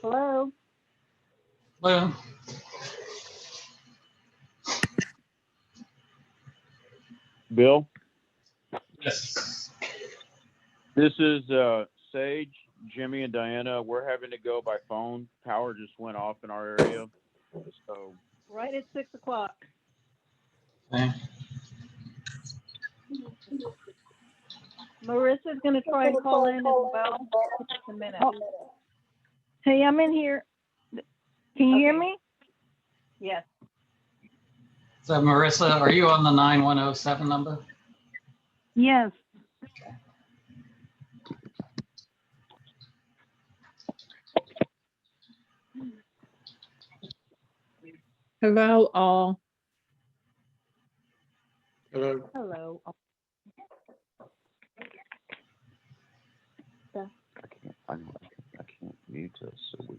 Hello? Hello. Bill, Yes. this is Sage, Jimmy, and Diana. We're having to go by phone. Power just went off in our area. So Right at 6 o'clock. Okay. Marissa's going to try and call in as well. Just a minute. Hey, I'm in here. Can you hear me? Yes. So Marissa, are you on the 9107 number? Yes. Hello, all. Hello. Hello. I can't mute us. So we.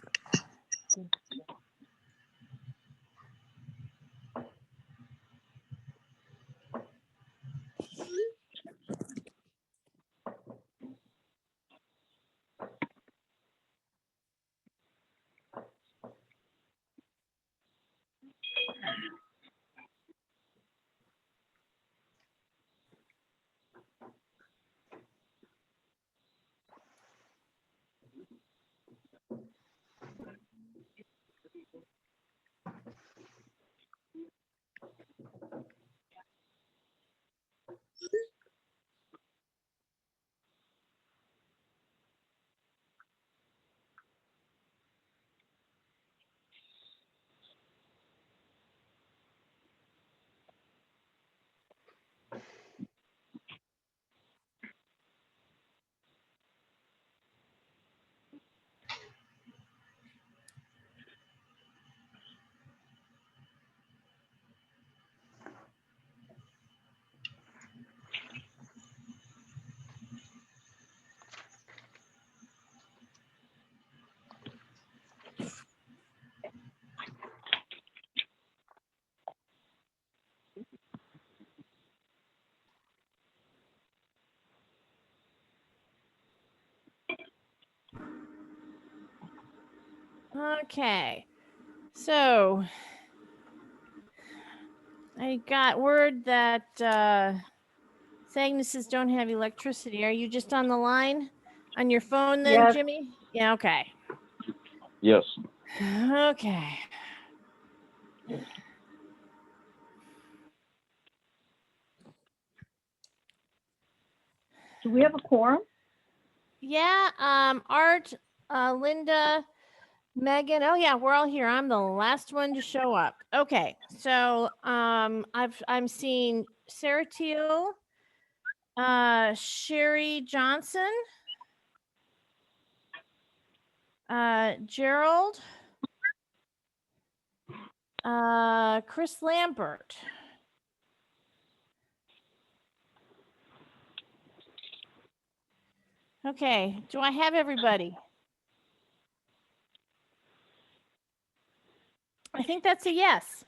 Okay, so I got word that Sagnesses don't have electricity. Are you just on the line on your phone then, Yes. Jimmy? Yeah, okay. Yes. Okay. Do we have a quorum? Yeah, Art, Linda, Megan. Oh yeah, we're all here. I'm the last one to show up. Okay, so I'm seeing Sarah Teal, Sherry Johnson, Gerald, Chris Lambert. Okay, do I have everybody? I think that's a yes.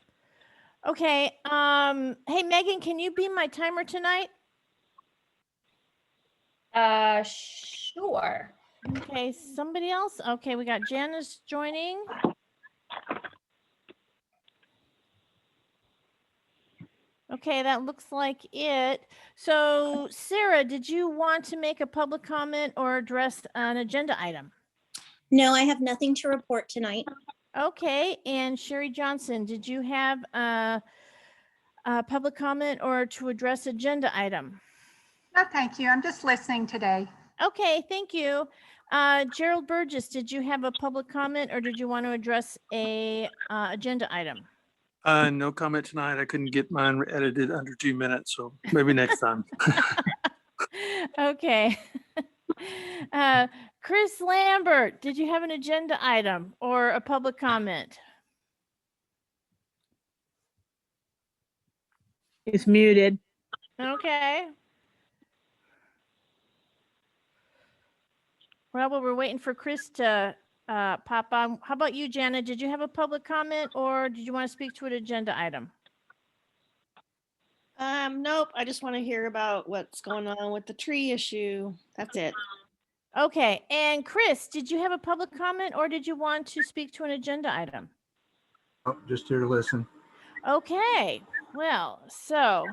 Okay, hey Megan, can you be my timer tonight? Sure. Okay, somebody else? Okay, we got Janice joining. Okay, that looks like it. So Sarah, did you want to make a public comment or address an agenda item? No, I have nothing to report tonight. Okay, and Sherry Johnson, did you have a public comment or to address agenda item? No, thank you. I'm just listening today. Okay, thank you. Gerald Burgess, did you have a public comment or did you want to address a agenda item? No comment tonight. I couldn't get mine edited under 2 minutes, so maybe next time. Okay. Chris Lambert, did you have an agenda item or a public comment? It's muted. Okay. Well, while we're waiting for Chris to pop on, how about you, Jana? Did you have a public comment or did you want to speak to an agenda item? Nope. I just want to hear about what's going on with the tree issue. That's it. Okay, and Chris, did you have a public comment or did you want to speak to an agenda item? Oh, just here to listen. Okay, well, so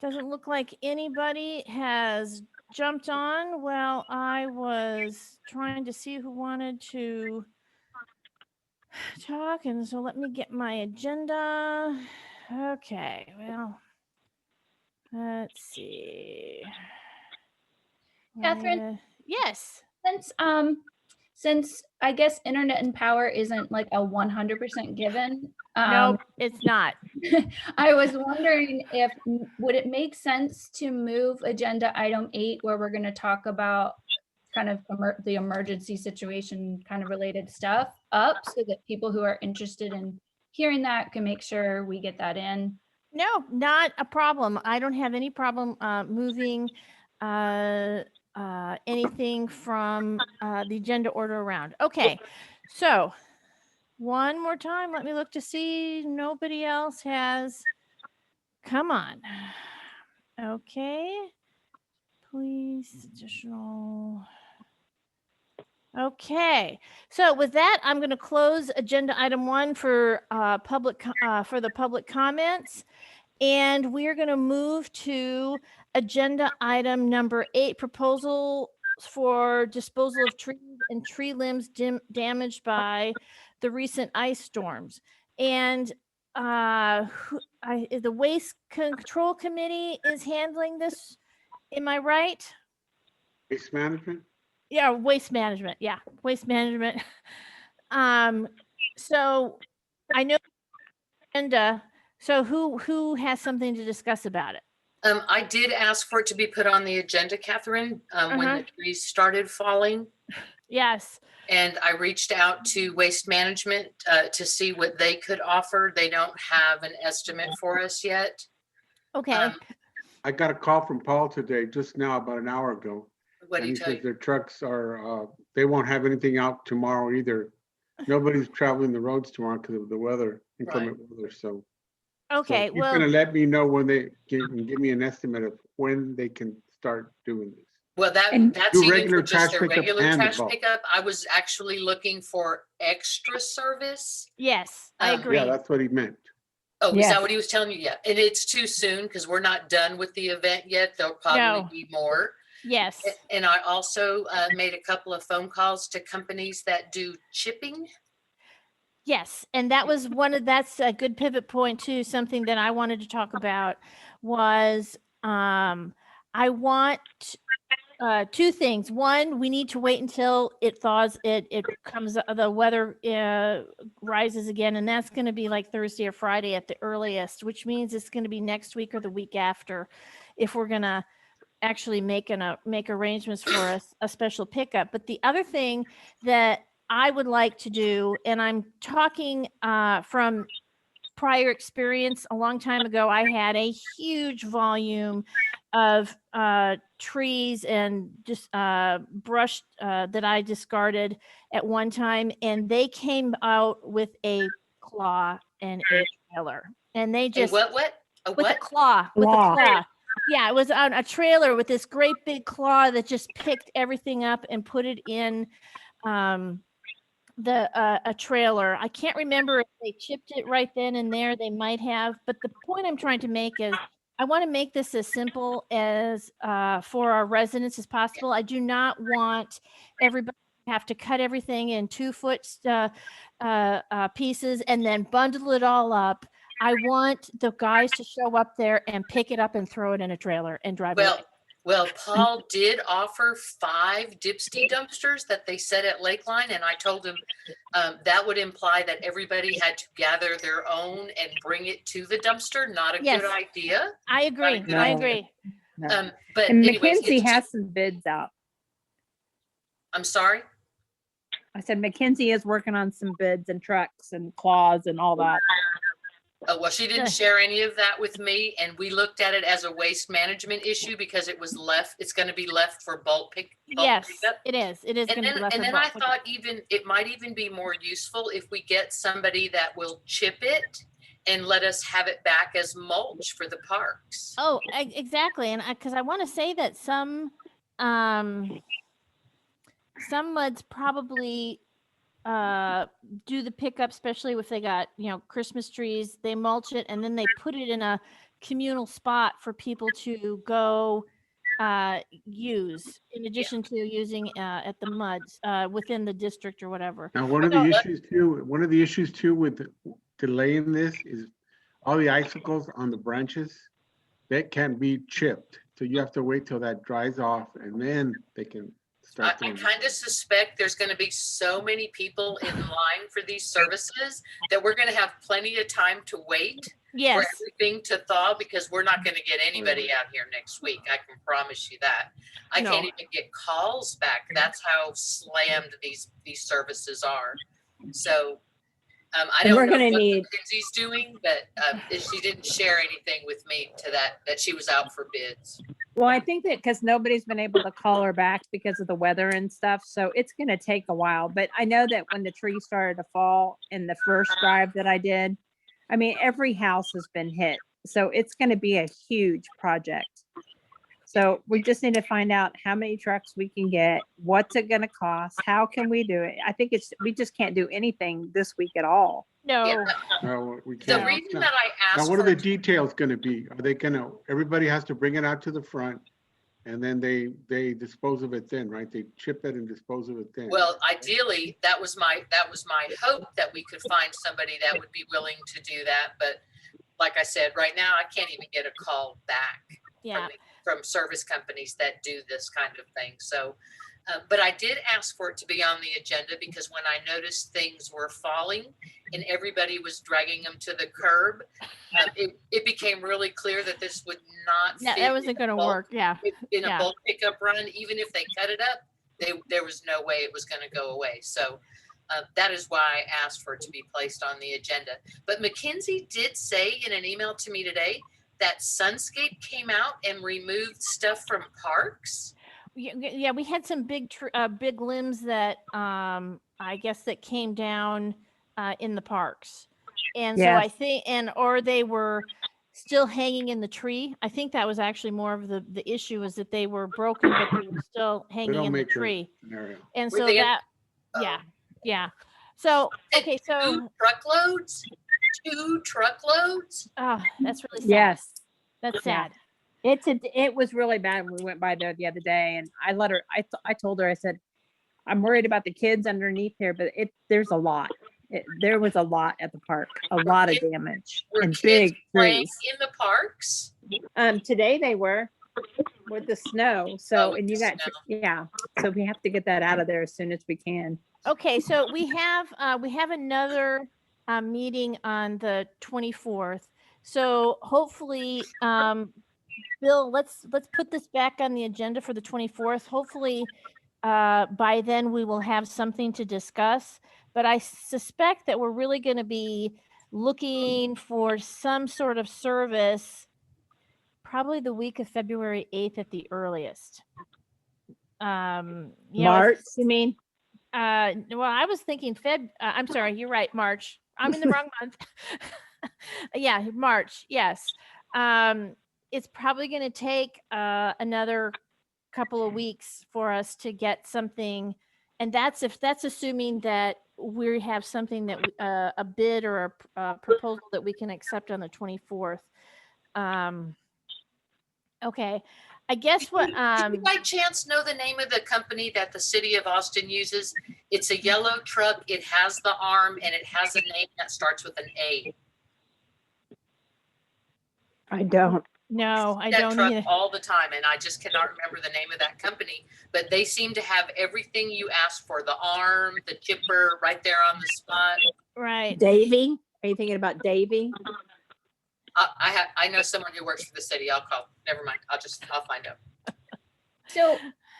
doesn't look like anybody has jumped on. Well, I was trying to see who wanted to talk, and so let me get my agenda. Okay, well, let's see. Catherine? Yes. Since I guess internet and power isn't like a 100% given. No, it's not. I was wondering if would it make sense to move agenda item 8 where we're going to talk about kind of the emergency situation kind of related stuff up so that people who are interested in hearing that can make sure we get that in. No, not a problem. I don't have any problem moving anything from the agenda order around. Okay, so one more time, let me look to see nobody else has come on. Okay, please additional. Okay, so with that, I'm going to close agenda item 1 for for the public comments. And we're going to move to agenda item number 8, proposal for disposal of trees and tree limbs damaged by the recent ice storms. And the Waste Control Committee is handling this. Am I right? Waste management? Yeah, waste management. Yeah, waste management. So I know agenda. So who has something to discuss about it? I did ask for it to be put on the agenda, Catherine, when the trees started falling. Yes. And I reached out to Waste Management to see what they could offer. They don't have an estimate for us yet. Okay. I got a call from Paul today, just now, about an hour ago. What do you And he tell says you? their trucks are, they won't have anything out tomorrow either. Nobody's traveling the roads tomorrow because of the weather, inclement weather, so. Okay, He's gonna let me know when they can give me an estimate of when they can start doing this. Well, that's do even regular for just trash their pickup regular and the trash bulk. pickup. I was actually looking for extra service. Yes, I agree. Yeah, that's what he meant. Oh, is that what he was telling you? Yeah, and it's too soon because we're not done with the event yet. There'll probably be more. Yes. And I also made a couple of phone calls to companies that do chipping. Yes, and that was that's a good pivot point too. Something that I wanted to talk about was I want 2 things. One, we need to wait until it thaws. It comes, the weather rises again, and that's going to be like Thursday or Friday at the earliest, which means it's going to be next week or the week after, if we're going to actually make arrangements for a special pickup. But the other thing that I would like to do, and I'm talking from prior experience, a long time ago, I had a huge volume of trees and just brush that I discarded at one time, and they came out with a claw and a trailer, and they just with a claw, with a claw. Yeah, it was on a trailer with this great big claw that just picked everything up and put it in a trailer. I can't remember if they chipped it right then and there. They might have, but the point I'm trying to make is I want to make this as simple as for our residents as possible. I do not want everybody to have to cut everything in 2-foot pieces and then bundle it all up. I want the guys to show up there and pick it up and throw it in a trailer and drive away. Well, Paul did offer 5 Dipsty dumpsters that they set at Lakeline, and I told him that would imply that everybody had to gather their own and bring it to the dumpster. Not a good idea. I agree. I agree. But And anyways, McKinsey has some bids out. I'm sorry? I said McKinsey is working on some bids and trucks and claws and all that. Oh, well, she didn't share any of that with me, and we looked at it as a waste management issue because it was left, it's gonna be left for bulk Yes, pickup. it is. It is And gonna be then, left and for then I bulk pickup. thought even, it might even be more useful if we get somebody that will chip it and let us have it back as mulch for the parks. Oh, exactly. And because I want to say that some MUDs probably do the pickup, especially if they got, Christmas trees, they mulch it and then they put it in a communal spot for people to go use in addition to using at the MUDs within the district or whatever. Now, one of the issues too with delaying this is all the icicles on the branches that can be chipped. So you have to wait till that dries off and then they can I start doing it. kind of suspect there's going to be so many people in line for these services that we're going to have plenty of time to wait for Yes. everything to thaw, because we're not going to get anybody out here next week. I can promise you that. I No. can't even get calls back. That's how slammed these services are. So I And don't we're know gonna what need- Mackenzie's doing, but she didn't share anything with me to that she was out for bids. Well, I think that because nobody's been able to call her back because of the weather and stuff, so it's going to take a while. But I know that when the trees started to fall in the first drive that I did, I mean, every house has been hit. So it's going to be a huge project. So we just need to find out how many trucks we can get, what's it going to cost, how can we do it? I think we just can't do anything this week at all. No. Yeah. No, we The can't. reason that I Now, asked what are for the details gonna be? Are they gonna, everybody has to bring it out to the front and then they dispose of it then, right? They chip it and dispose of it then. Well, ideally, that was my hope, that we could find somebody that would be willing to do that. But like I said, right now, I can't even get a call back Yeah. from service companies that do this kind of thing. So, but I did ask for it to be on the agenda because when I noticed things were falling and everybody was dragging them to the curb, it became really clear that this would not Yeah, fit that wasn't going to work. Yeah. in a Yeah. bulk pickup run. Even if they cut it up, there was no way it was going to go away. So that is why I asked for it to be placed on the agenda. But Mackenzie did say in an email to me today that Sunscape came out and removed stuff from parks. Yeah, we had some big limbs that I guess that came down in the parks. And so I Yes. think or they were still hanging in the tree. I think that was actually more of the issue, is that they were broken but they were still They hanging don't in the make a tree. scenario. And Were so they in- that yeah. So okay, so Truckloads? 2 truckloads? that's really sad. Yes. That's Yeah. sad. It was really bad when we went by there the other day, and I told her, I said, I'm worried about the kids underneath here, but there's a lot. There was a lot at the park, a lot of damage Were and kids big playing trees. in the parks? Today they were with the snow. So, with and you the got, so we have to get that out of there as soon as we can. Okay, so we have another meeting on the 24th. So hopefully, Bill, let's put this back on the agenda for the 24th. Hopefully, by then we will have something to discuss. But I suspect that we're really going to be looking for some sort of service, probably the week of February 8th at the earliest. March, you mean? Well, I was thinking I'm sorry, you're right, March. I'm in the wrong month. Yeah, March. Yes. It's probably going to take another couple of weeks for us to get something, and that's assuming that we have something that a bid or a proposal that we can accept on the 24th. Okay. I guess what Do you by chance know the name of the company that the city of Austin uses? It's a yellow truck. It has the arm and it has a name that starts with an A. I don't. No, I That don't truck either. all the time, and I just cannot remember the name of that company. But they seem to have everything you asked for: the arm, the chipper, right there on the spot. Right. Davy? Are you thinking about Davy? I know someone who works for the city. I'll call. Never mind. I'll find out.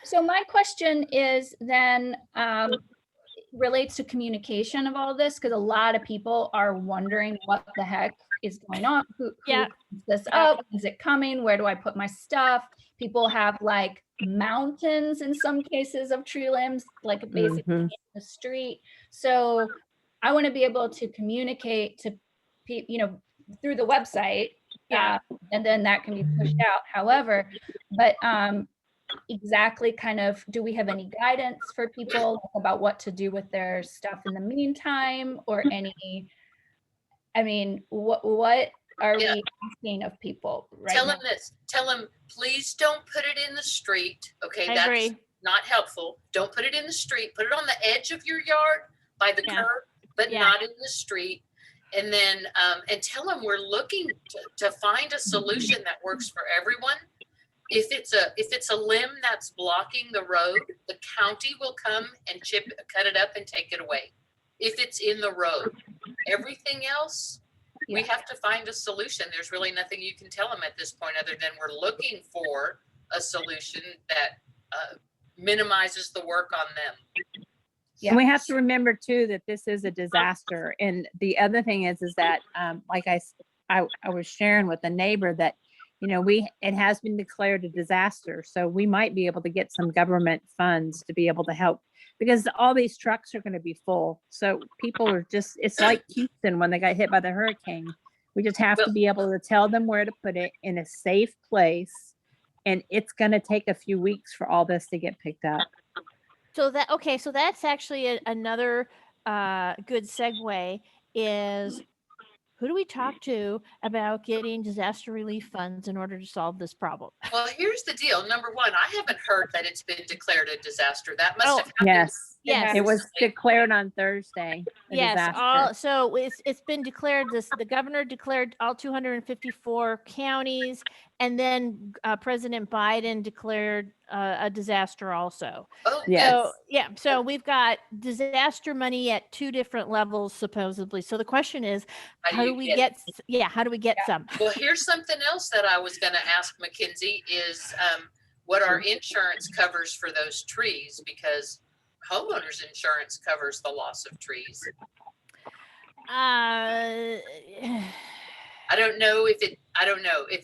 So my question is then, relates to communication of all this, because a lot of people are wondering what the heck is going on. Who Yeah. puts this up? Is it coming? Where do I put my stuff? People have like mountains in some cases of tree limbs, like basically in the street. So I want to be able to communicate to people, through the website. Yeah. And then that can be pushed out. However, but exactly kind of, do we have any guidance for people about what to do with their stuff in the meantime, or any, I mean, what are we asking of people right Tell now? them this, tell them, please don't put it in the street. Okay, I that's agree. not helpful. Don't put it in the street. Put it on the edge of your yard by the Yeah. curb, but Yeah. not in the street. And then, and tell them we're looking to find a solution that works for everyone. If it's a limb that's blocking the road, the county will come and cut it up and take it away. If it's in the road, everything else, we have to find a solution. There's really nothing you can tell them at this point other than we're looking for a solution that minimizes the work on them. And we have to remember too that this is a disaster. And the other thing is that like I was sharing with a neighbor that, it has been declared a disaster. So we might be able to get some government funds to be able to help, because all these trucks are going to be full. So people are it's like Houston when they got hit by the hurricane. We just have to be able to tell them where to put it in a safe place. And it's going to take a few weeks for all this to get picked up. So that's actually another good segue is, who do we talk to about getting disaster relief funds in order to solve this problem? Well, here's the deal. Number one, I haven't heard that it's been declared a disaster. That must have happened. Yes. It was declared on Thursday. So it's been declared. The governor declared all 254 counties, and then President Biden declared a disaster also. Oh, yes. So we've got disaster money at 2 different levels supposedly. So the question is, how do we get some? Well, here's something else that I was going to ask Mackenzie is what our insurance covers for those trees, because homeowners insurance covers the loss of trees. I don't know if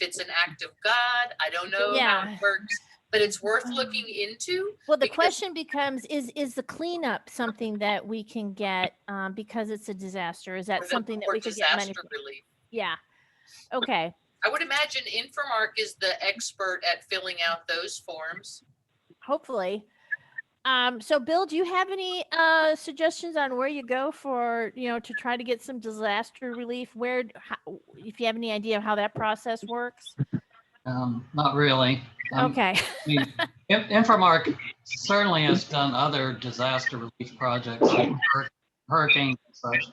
it's an act of God. I don't know how it works, but it's worth looking into. Well, the question becomes, is the cleanup something that we can get because it's a disaster? Is that something that we could get money for? Relief. Yeah. Okay. I would imagine Infomark is the expert at filling out those forms. Hopefully. So Bill, do you have any suggestions on where you go for, to try to get some disaster relief? If you have any idea of how that process works? Not really. Okay. I mean, Infomark certainly has done other disaster relief projects, like hurricanes and such.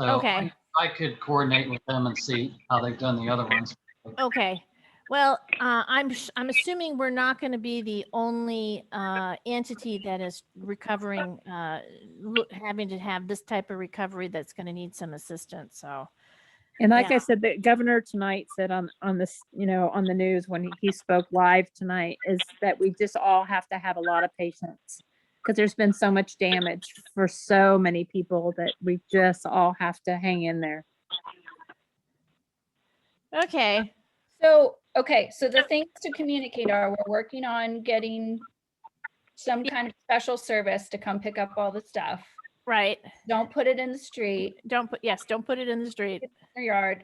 So Okay. I could coordinate with them and see how they've done the other ones. Okay. Well, I'm assuming we're not going to be the only entity that is recovering, having to have this type of recovery that's going to need some assistance. So, and like I said, the governor tonight said on this, on the news when he spoke live tonight, is that we just all have to have a lot of patience, because there's been so much damage for so many people that we just all have to hang in there. Okay. So the things to communicate are, we're working on getting some kind of special service to come pick up all the stuff. Right. Don't put it in the street. Don't put it in the street. In your yard.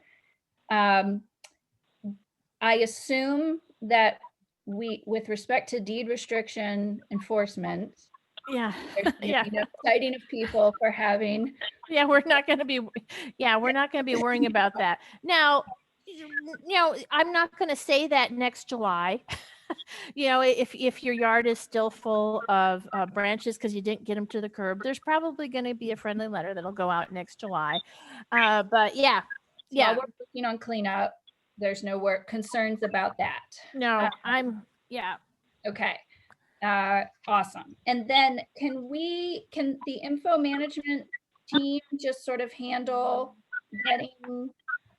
I assume that with respect to deed restriction enforcement, there's enough citing of people for having. We're not going to be worrying about that. Now, I'm not going to say that next July, if your yard is still full of branches because you didn't get them to the curb, there's probably going to be a friendly letter that'll go out next July. But While we're working on cleanup, there's no concerns about that. No, Okay. Awesome. And then can the info management team just sort of handle getting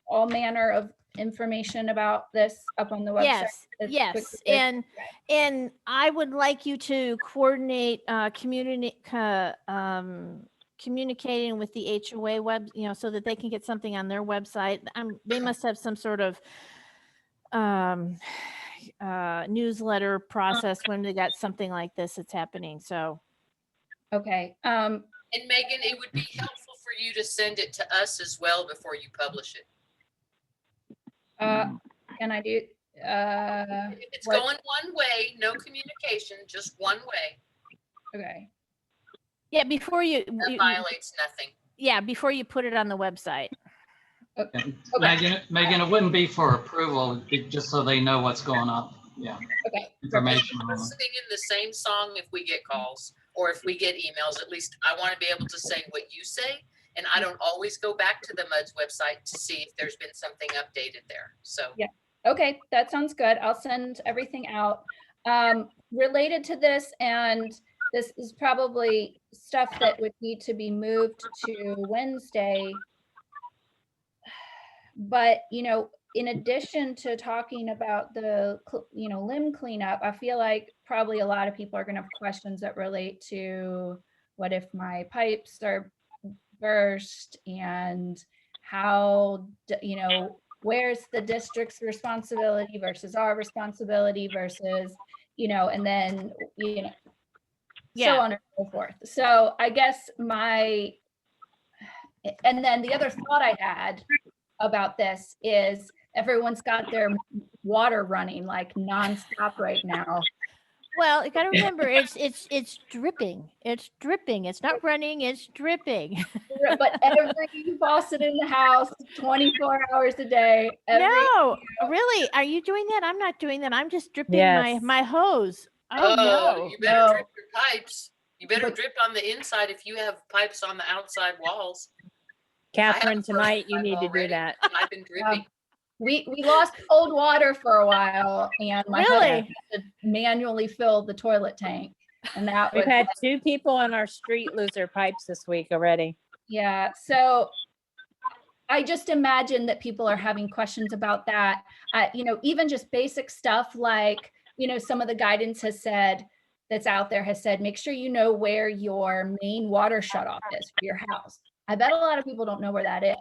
all manner of information about this up on the website? Yes. And I would like you to coordinate communicating with the HOA web, so that they can get something on their website. They must have some sort of newsletter process when they got something like this that's happening. So, Okay. And Megan, it would be helpful for you to send it to us as well before you publish it. Can I do? If it's going one way, no communication, just one way. Okay. yeah, before That violates nothing. yeah, before you put it on the website. Okay. Megan, it wouldn't be for approval, just so they know what's going on. Yeah. Okay. Information. We're singing the same song if we get calls or if we get emails. At least I want to be able to say what you say. And I don't always go back to the MUD's website to see if there's been something updated there. So Yeah. Okay, that sounds good. I'll send everything out. Related to this, and this is probably stuff that would need to be moved to Wednesday. But, in addition to talking about the, limb cleanup, I feel like probably a lot of people are going to have questions that relate to what if my pipes are burst and how, where's the district's responsibility versus our responsibility versus, and then, so on and so forth. So I guess and then the other thought I had about this is everyone's got their water running like nonstop right now. Well, you got to remember, it's dripping. It's dripping. It's not running. It's dripping. But every faucet in the house, 24 hours a day. No, really? Are you doing that? I'm not doing that. I'm just dripping Yes. my hose. Oh no! You better drip your pipes. You better drip on the inside if you have pipes on the outside walls. Catherine, tonight you need to do that. I've been dripping. We lost cold water for a while, and my husband Really? had to manually fill the toilet tank, and that We've was had 2 people on our street lose their pipes this week already. yeah. So I just imagine that people are having questions about that. Even just basic stuff like, some of the guidance has said that's out there has said, make sure you know where your main water shutoff is for your house. I bet a lot of people don't know where that is.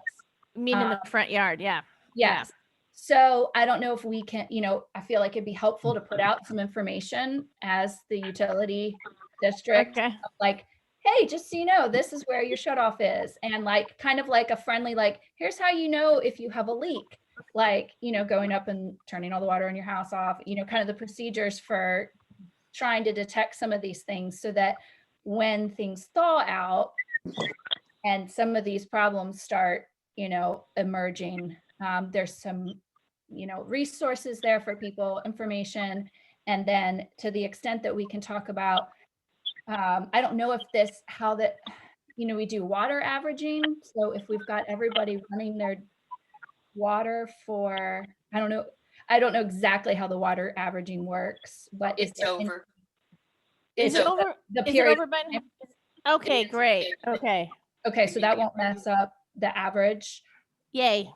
I mean, in the front yard, yeah. Yes. So I don't know if we can, I feel like it'd be helpful to put out some information as the utility district, like, hey, just so you know, this is where your shutoff is. And like, kind of like a friendly, like, here's how you know if you have a leak, like, going up and turning all the water in your house off, kind of the procedures for trying to detect some of these things so that when things thaw out and some of these problems start, emerging, there's some, resources there for people, information. And then to the extent that we can talk about, I don't know if we do water averaging. So if we've got everybody running their water for, I don't know exactly how the water averaging works, but it's over. Is it over? The Is period. it over by now? Okay, great. Okay. Okay, so that won't mess up the average. Yay.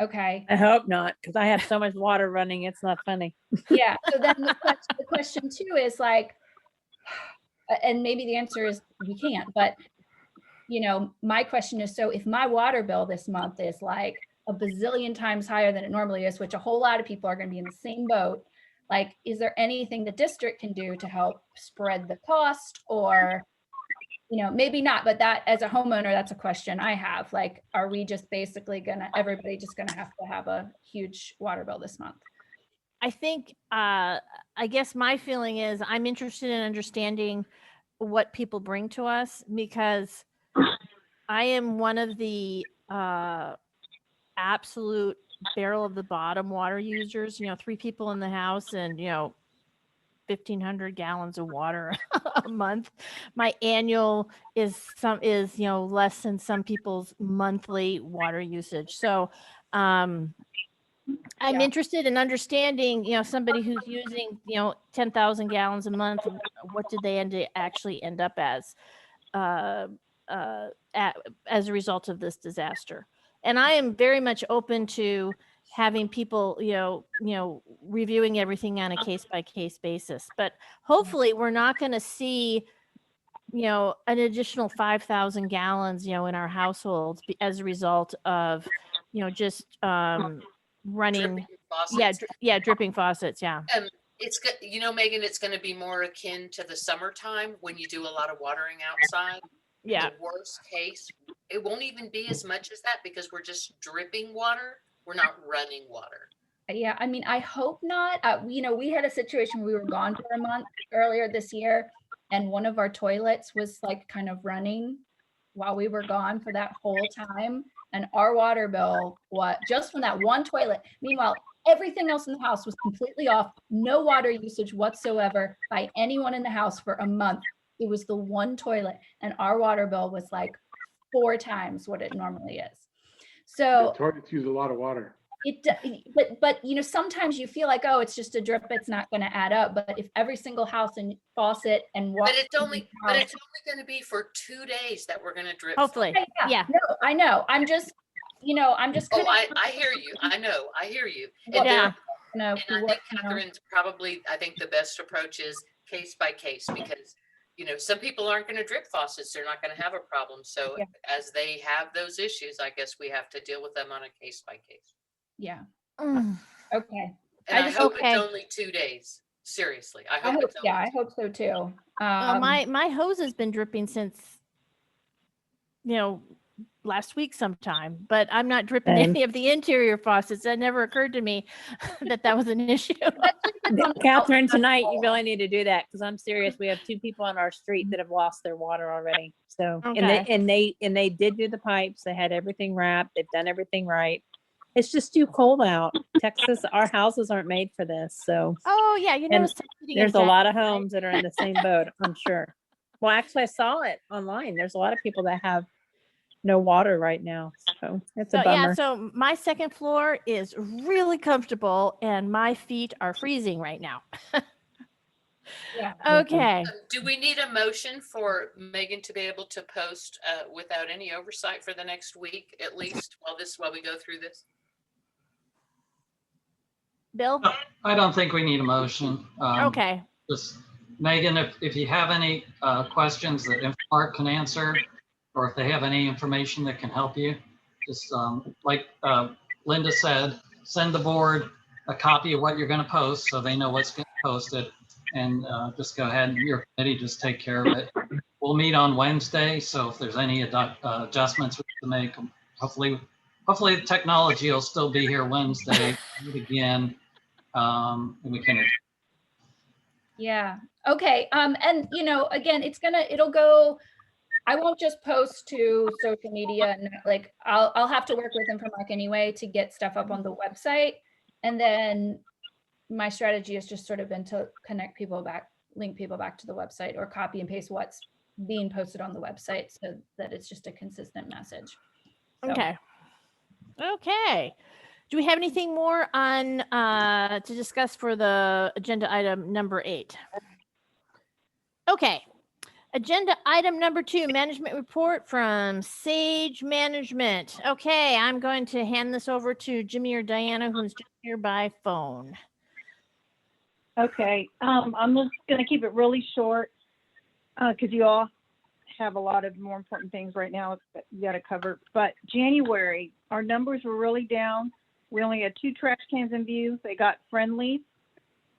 Okay. I hope not, because I have so much water running, it's not funny. Yeah. So then the question too is like, and maybe the answer is we can't, but my question is, so if my water bill this month is like a bazillion times higher than it normally is, which a whole lot of people are going to be in the same boat, like, is there anything the district can do to help spread the cost? Or maybe not, but that as a homeowner, that's a question I have. Like, are we just basically everybody just gonna have to have a huge water bill this month? I think, I guess my feeling is I'm interested in understanding what people bring to us, because I am one of the absolute barrel of the bottom water users, 3 people in the house and, 1,500 gallons of water a month. My annual is less than some people's monthly water usage. So I'm interested in understanding, somebody who's using, 10,000 gallons a month, what did they actually end up as a result of this disaster. And I am very much open to having people, reviewing everything on a case-by-case basis. But hopefully we're not going to see an additional 5,000 gallons, in our households as a result of, just running. Dripping faucets. Dripping faucets. Yeah. It's good, Megan, it's going to be more akin to the summertime when you do a lot of watering outside. Yeah. The worst case, it won't even be as much as that because we're just dripping water. We're not running water. Yeah, I mean, I hope not. We had a situation where we were gone for a month earlier this year, and one of our toilets was like kind of running while we were gone for that whole time. And our water bill, just from that one toilet. Meanwhile, everything else in the house was completely off, no water usage whatsoever by anyone in the house for a month. It was the one toilet, and our water bill was like 4 times what it normally is. So toilets use a lot of water. But sometimes you feel like, oh, it's just a drip, it's not going to add up. But if every single house and faucet and water, but it's only going to be for 2 days that we're going to drip. Hopefully, yeah. No, I know. I'm just. Oh, I hear you. I know. I hear you. And and I think Catherine's probably. I think the best approach is case by case because some people aren't going to drip faucets. They're not going to have a problem. So as they have those issues, I guess we have to deal with them on a case by case. Yeah. Mm. Okay. And I hope it's only 2 days. Seriously, I hope it's only I hope so too. My hose has been dripping since last week sometime, but I'm not dripping any of the interior faucets. That never occurred to me that was an issue. Catherine, tonight you really need to do that because I'm serious. We have 2 people on our street that have lost their water already. So and they did do the pipes. They had everything wrapped. They've done everything right. It's just too cold out. Texas, our houses aren't made for this. So there's a lot of homes that are in the same boat, I'm sure. Well, actually I saw it online. There's a lot of people that have no water right now. So it's a bummer. Yeah, so my second floor is really comfortable and my feet are freezing right now. Yeah. Okay. Do we need a motion for Megan to be able to post without any oversight for the next week, at least while we go through this? Bill? No, I don't think we need a motion. Okay. Just Megan, if you have any questions that Mark can answer, or if they have any information that can help you, just like Linda said, send the board a copy of what you're going to post so they know what's getting posted, and just go ahead and your committee just take care of it. We'll meet on Wednesday, so if there's any adjustments we have to make, hopefully the technology will still be here Wednesday again. And we can. Yeah. Okay. And again, it'll go. I won't just post to social media and I'll have to work with InfoMark anyway to get stuff up on the website. And then my strategy has just sort of been to link people back to the website or copy and paste what's being posted on the website so that it's just a consistent message. So. Okay. Do we have anything more on to discuss for the agenda item number 8? Okay. Agenda item number 2, management report from Sage Management. Okay, I'm going to hand this over to Jimmy or Diana, who's just here by phone. Okay, I'm just going to keep it really short because you all have a lot of more important things right now that you got to cover. But January, our numbers were really down. We only had 2 trash cans in view. They got friendlies.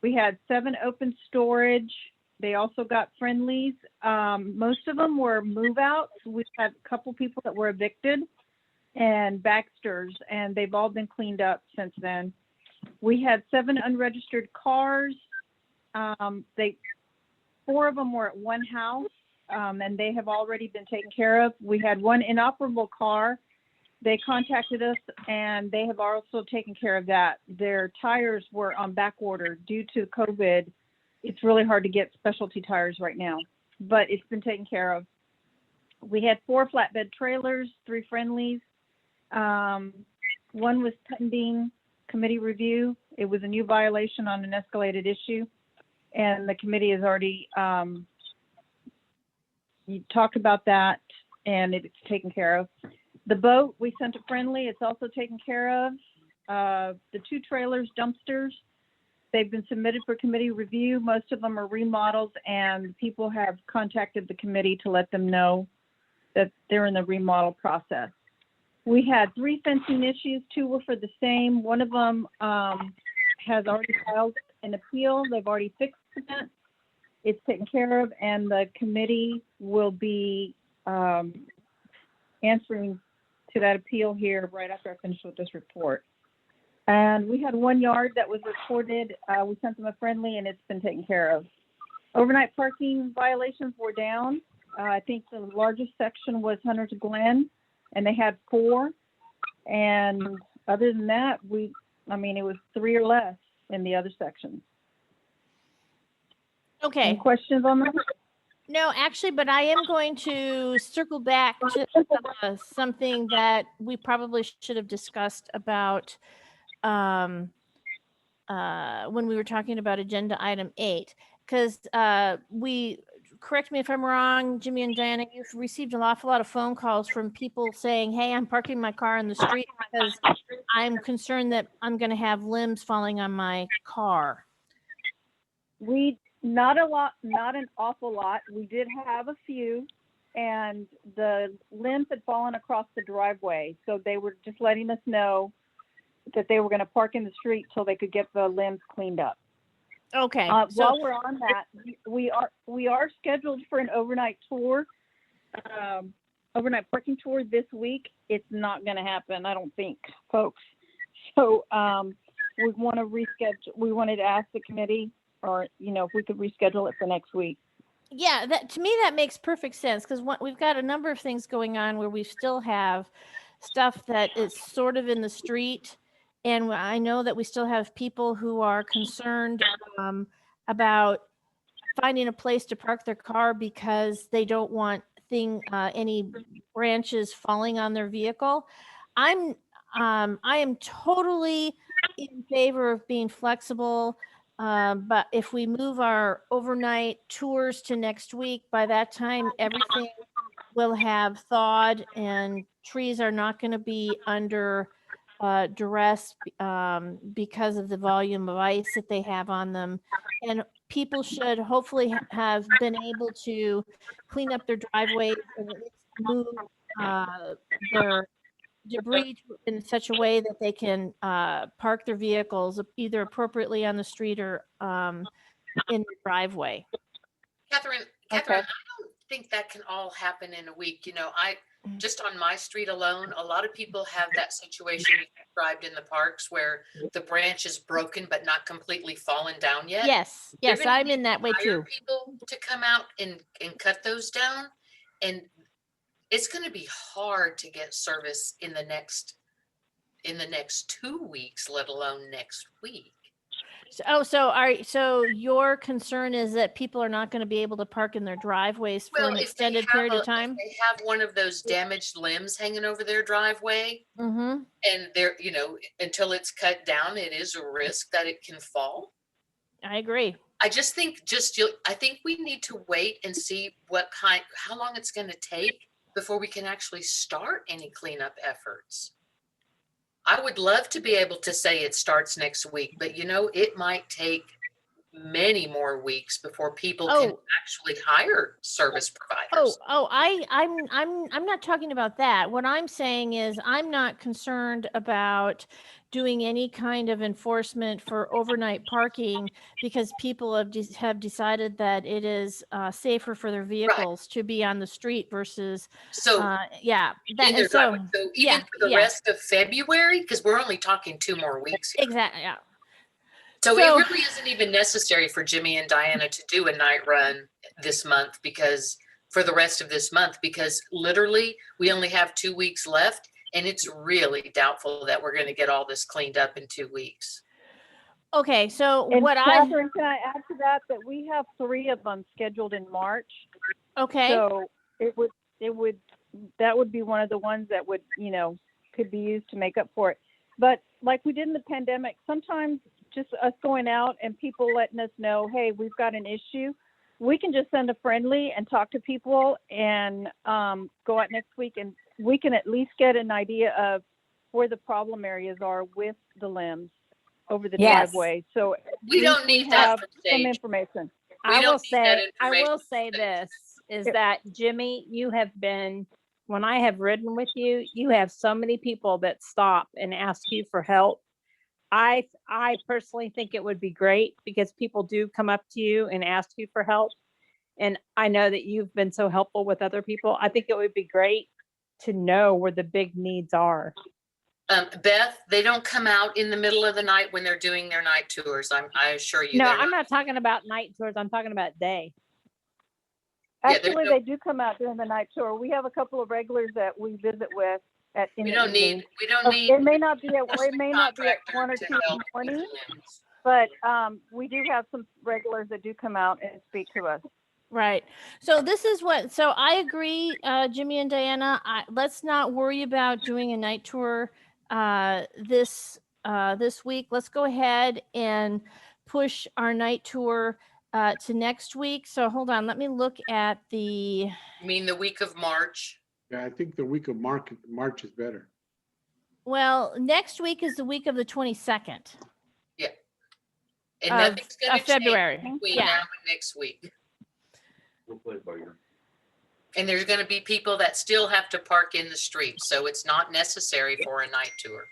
We had 7 open storage. They also got friendlies. Most of them were move outs. We've had a couple people that were evicted and Baxters, and they've all been cleaned up since then. We had 7 unregistered cars. 4 of them were at one house, and they have already been taken care of. We had 1 inoperable car. They contacted us, and they have also taken care of that. Their tires were on back order due to COVID. It's really hard to get specialty tires right now, but it's been taken care of. We had 4 flatbed trailers, 3 friendlies. 1 was pending committee review. It was a new violation on an escalated issue, and the committee has already talked about that, and it's taken care of. The boat, we sent a friendly. It's also taken care of. The 2 trailers, dumpsters, They've been submitted for committee review. Most of them are remodels, and people have contacted the committee to let them know that they're in the remodel process. We had 3 fencing issues. 2 were for the same. One of them has already filed an appeal. They've already fixed it. It's taken care of, and the committee will be answering to that appeal here right after I finish with this report. And we had 1 yard that was reported. We sent them a friendly, and it's been taken care of. Overnight parking violations were down. I think the largest section was Hunter's Glen, and they had 4. And other than that, it was 3 or less in the other sections. Okay. Any questions on that? No, actually, but I am going to circle back to something that we probably should have discussed about when we were talking about agenda item 8, because correct me if I'm wrong, Jimmy and Diana, you've received an awful lot of phone calls from people saying, hey, I'm parking my car on the street because I'm concerned that I'm going to have limbs falling on my car. Not a lot, not an awful lot. We did have a few, and the limbs had fallen across the driveway. So they were just letting us know that they were going to park in the street till they could get the limbs cleaned up. Okay. While we're on that, we are scheduled for an overnight tour, overnight parking tour this week. It's not going to happen, I don't think, folks. So we want to reschedule. We wanted to ask the committee, or if we could reschedule it for next week. Yeah, to me that makes perfect sense, because we've got a number of things going on where we still have stuff that is sort of in the street, and I know that we still have people who are concerned about finding a place to park their car because they don't want any branches falling on their vehicle. I am totally in favor of being flexible. But if we move our overnight tours to next week, by that time, everything will have thawed and trees are not going to be under duress because of the volume of ice that they have on them. And people should hopefully have been able to clean up their driveways and at least move their debris in such a way that they can park their vehicles either appropriately on the street or in the driveway. Catherine, I don't think that can all happen in a week. Just on my street alone, a lot of people have that situation you described in the parks where the branch is broken but not completely fallen down yet. Yes, I'm in that way too. People to come out and cut those down, and it's going to be hard to get service in the next 2 weeks, let alone next week. So your concern is that people are not going to be able to park in their driveways for an extended period of time? If they have one of those damaged limbs hanging over their driveway, and they're, until it's cut down, it is a risk that it can fall. I agree. I just think I think we need to wait and see how long it's going to take before we can actually start any cleanup efforts. I would love to be able to say it starts next week, but it might take many more weeks before people can actually hire service providers. I'm not talking about that. What I'm saying is I'm not concerned about doing any kind of enforcement for overnight parking because people have decided that it is safer for their vehicles to be on the street versus even for the rest of February, because we're only talking 2 more weeks here. Exactly. Yeah. So it really isn't even necessary for Jimmy and Diana to do a night run this month, because for the rest of this month, because literally we only have 2 weeks left, and it's really doubtful that we're going to get all this cleaned up in 2 weeks. Okay, so Catherine, can I add to that we have 3 of them scheduled in March? Okay. So that would be one of the ones that would could be used to make up for it. But like we did in the pandemic, sometimes just us going out and people letting us know, hey, we've got an issue, we can just send a friendly and talk to people and go out next week, and we can at least get an idea of where the problem areas are with the limbs. over the Yes. driveway. So We don't we need that have from some Sage. information. We I don't will need that say, I will information say from Sage. this, is that Jimmy, you have been, when I have ridden with you, you have so many people that stop and ask you for help. I personally think it would be great because people do come up to you and ask you for help. And I know that you've been so helpful with other people. I think it would be great to know where the big needs are. Beth, they don't come out in the middle of the night when they're doing their night tours. I assure you. No, they're I'm not talking about night tours. I'm talking about day. Yeah, there's Actually, no- they do come out during the night tour. We have a couple of regulars that we visit with in We the don't evening. need, we don't Oh, need. It may not be at 1 or contractor 2 to in the help with morning, limbs. but we do have some regulars that do come out and speak to us. Right. So this is what, so I agree, Jimmy and Diana, let's not worry about doing a night tour this week. Let's go ahead and push our night tour to next week. So hold on, let me look at the, You mean the week of March? Yeah, I think the week of March is better. well, next week is the week of the 22nd. Yeah. And Of- nothing's gonna of February. change between Yeah. now and next week. We'll play it by ear. And there's gonna be people that still have to park in the street, so it's not necessary for a night tour.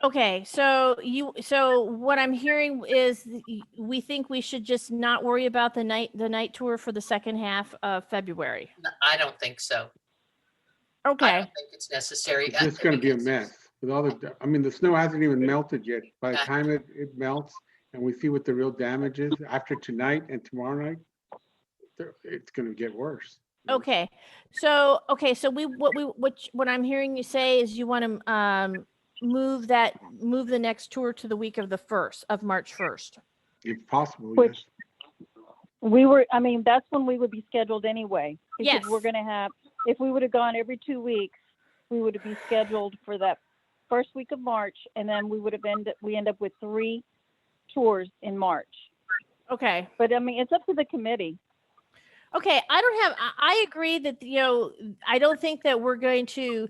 Okay, so what I'm hearing is we think we should just not worry about the night tour for the second half of February. I don't think so. I Okay, don't think it's necessary. It's just gonna be a mess with all the, I mean, the snow hasn't even melted yet. By the Yeah. time it melts and we see what the real damage is after tonight and tomorrow night, it's gonna get worse. okay. So what I'm hearing you say is you want to move the next tour to the week of March 1st. If possible, Which- yes. I mean, that's when we would be scheduled anyway. Because Yes. we're gonna have, if we would have gone every 2 weeks, we would be scheduled for that first week of March, and then we would have end up with 3 tours in March. Okay. But I mean, it's up to the committee. Okay, I agree that, I don't think that we're going to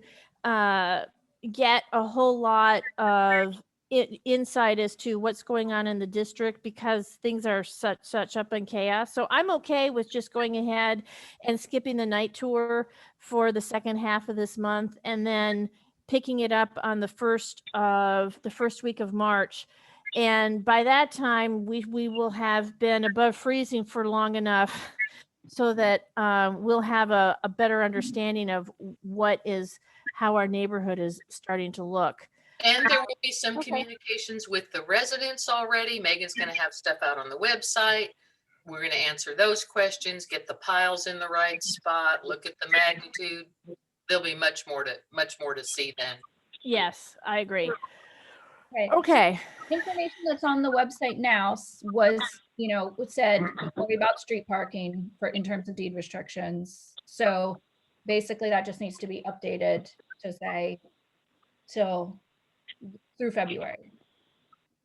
get a whole lot of insight as to what's going on in the district because things are such up in chaos. So I'm okay with just going ahead and skipping the night tour for the second half of this month and then picking it up on the first week of March. And by that time, we will have been above freezing for long enough so that we'll have a better understanding of how our neighborhood is starting to look. And there will be some Okay. communications with the residents already. Megan's gonna have stuff out on the website. We're gonna answer those questions, get the piles in the right spot, look at the magnitude. There'll be much more to see then. Yes, I agree. Right. Okay. Information that's on the website now was, said, don't worry about street parking in terms of deed restrictions. So basically that just needs to be updated to say, so through February,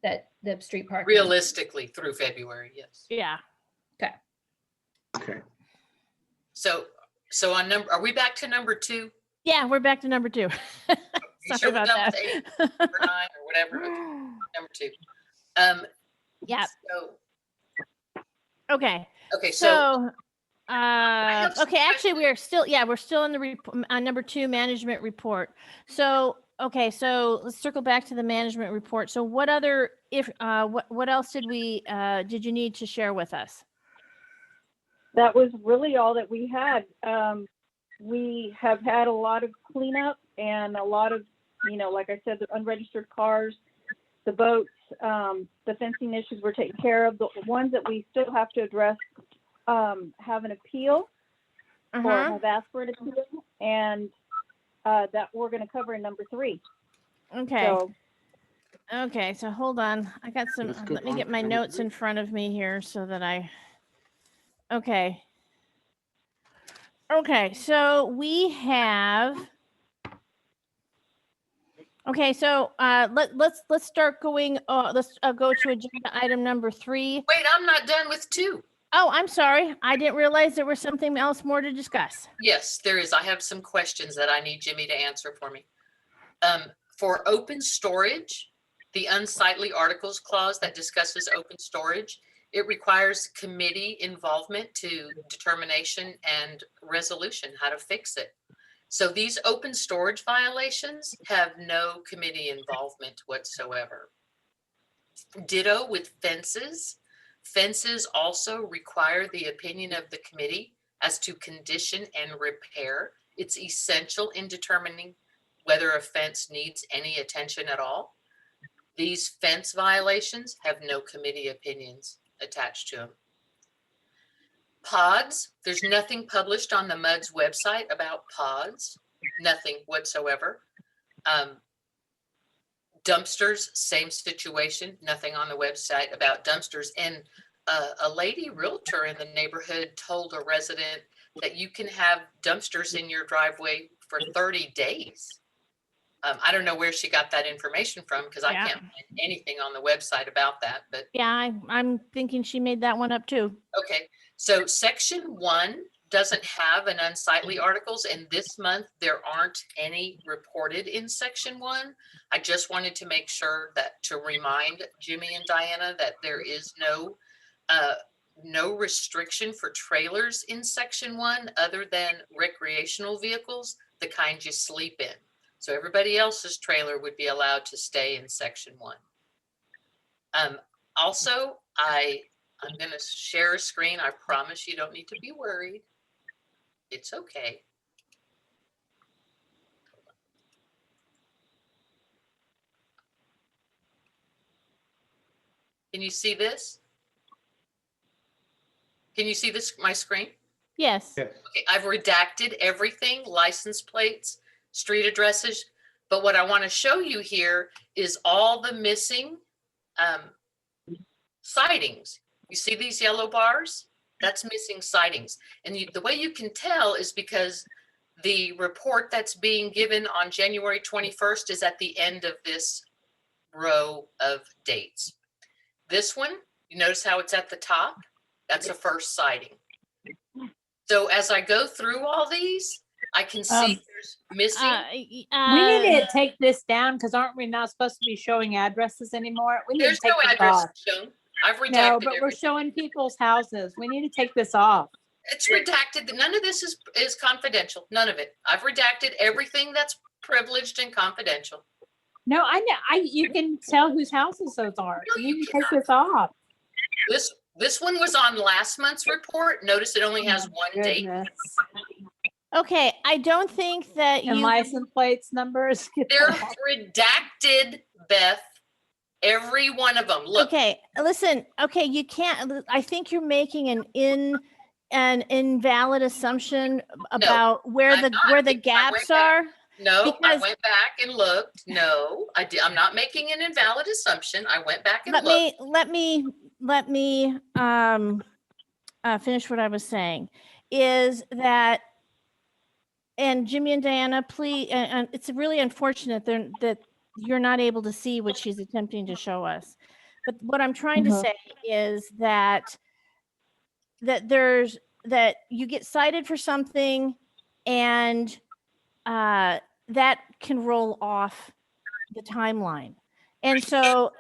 that the street parking. Realistically through February, yes. Yeah. Okay. Okay. So are we back to number 2? Yeah, we're back to number 2. You Sorry sure we're about done that. with 8 or 9 or whatever? Okay, number 2. Yeah. So, Okay. okay, so So, okay, actually we're still in the number 2 management report. So, okay, so let's circle back to the management report. So what other, what else did you need to share with us? That was really all that we had. We have had a lot of cleanup and a lot of, like I said, the unregistered cars, the boats, the fencing issues were taken care of. The ones that we still have to address have an appeal or have asked for an appeal, and that we're going to cover in number 3. Okay. So, Okay, so hold on. I got some, Let's go let me on get to my number notes 3. in front of me here so that okay. Okay, so we have, okay, so let's start going, let's go to agenda item number 3. wait, I'm not done with 2. Oh, I'm sorry. I didn't realize there was something else more to discuss. Yes, there is. I have some questions that I need Jimmy to answer for me. For open storage, The unsightly articles clause that discusses open storage, it requires committee involvement to determination and resolution, how to fix it. So these open storage violations have no committee involvement whatsoever. Ditto with fences. Fences also require the opinion of the committee as to condition and repair. It's essential in determining whether a fence needs any attention at all. These fence violations have no committee opinions attached to them. Pods, there's nothing published on the MUD's website about pods, nothing whatsoever. Dumpsters, same situation, nothing on the website about dumpsters. And a lady realtor in the neighborhood told a resident that you can have dumpsters in your driveway for 30 days. I don't know where she got that information from because I can't find anything on the website about that, but. Yeah, I'm thinking she made that one up too. Okay, so section 1 doesn't have an unsightly articles, and this month there aren't any reported in section 1. I just wanted to make sure that to remind Jimmy and Diana that there is no restriction for trailers in section 1 other than recreational vehicles, the kind you sleep in. So everybody else's trailer would be allowed to stay in section 1. Also, I'm going to share a screen. I promise you don't need to be worried. It's okay. Can you see this? Can you see this, my screen? Yes. Yes. Okay, I've redacted everything, license plates, street addresses, but what I want to show you here is all the missing sightings. You see these yellow bars? That's missing sightings. And the way you can tell is because the report that's being given on January 21st is at the end of this row of dates. This one, you notice how it's at the top? That's a first sighting. So as I go through all these, I can see there's missing. We need to take this down because aren't we not supposed to be showing addresses anymore? We need There's to take no this address off. shown. I've redacted No, but we're everything. showing people's houses. We need to take this off. It's redacted. None of this is confidential. None of it. I've redacted everything that's privileged and confidential. No, I know. You can tell whose houses those are. No, You you need to take this off. This one was on last month's report. Notice it only has one date. Goodness. Okay, I don't think that And you. license plates numbers. They're redacted, Beth. Every one of them. Look. Okay, listen. Okay, you can't. I think you're making an invalid assumption about where I'm the not, where the because I went gaps back. are. No, I Because- went back and looked. No, I'm not making an invalid assumption. I went back and Let looked. me finish what I was saying. Is that, and Jimmy and Diana, please, and it's really unfortunate that you're not able to see what she's attempting to show us. But what I'm trying to say is that you get cited for something, and that can roll off the timeline. And so,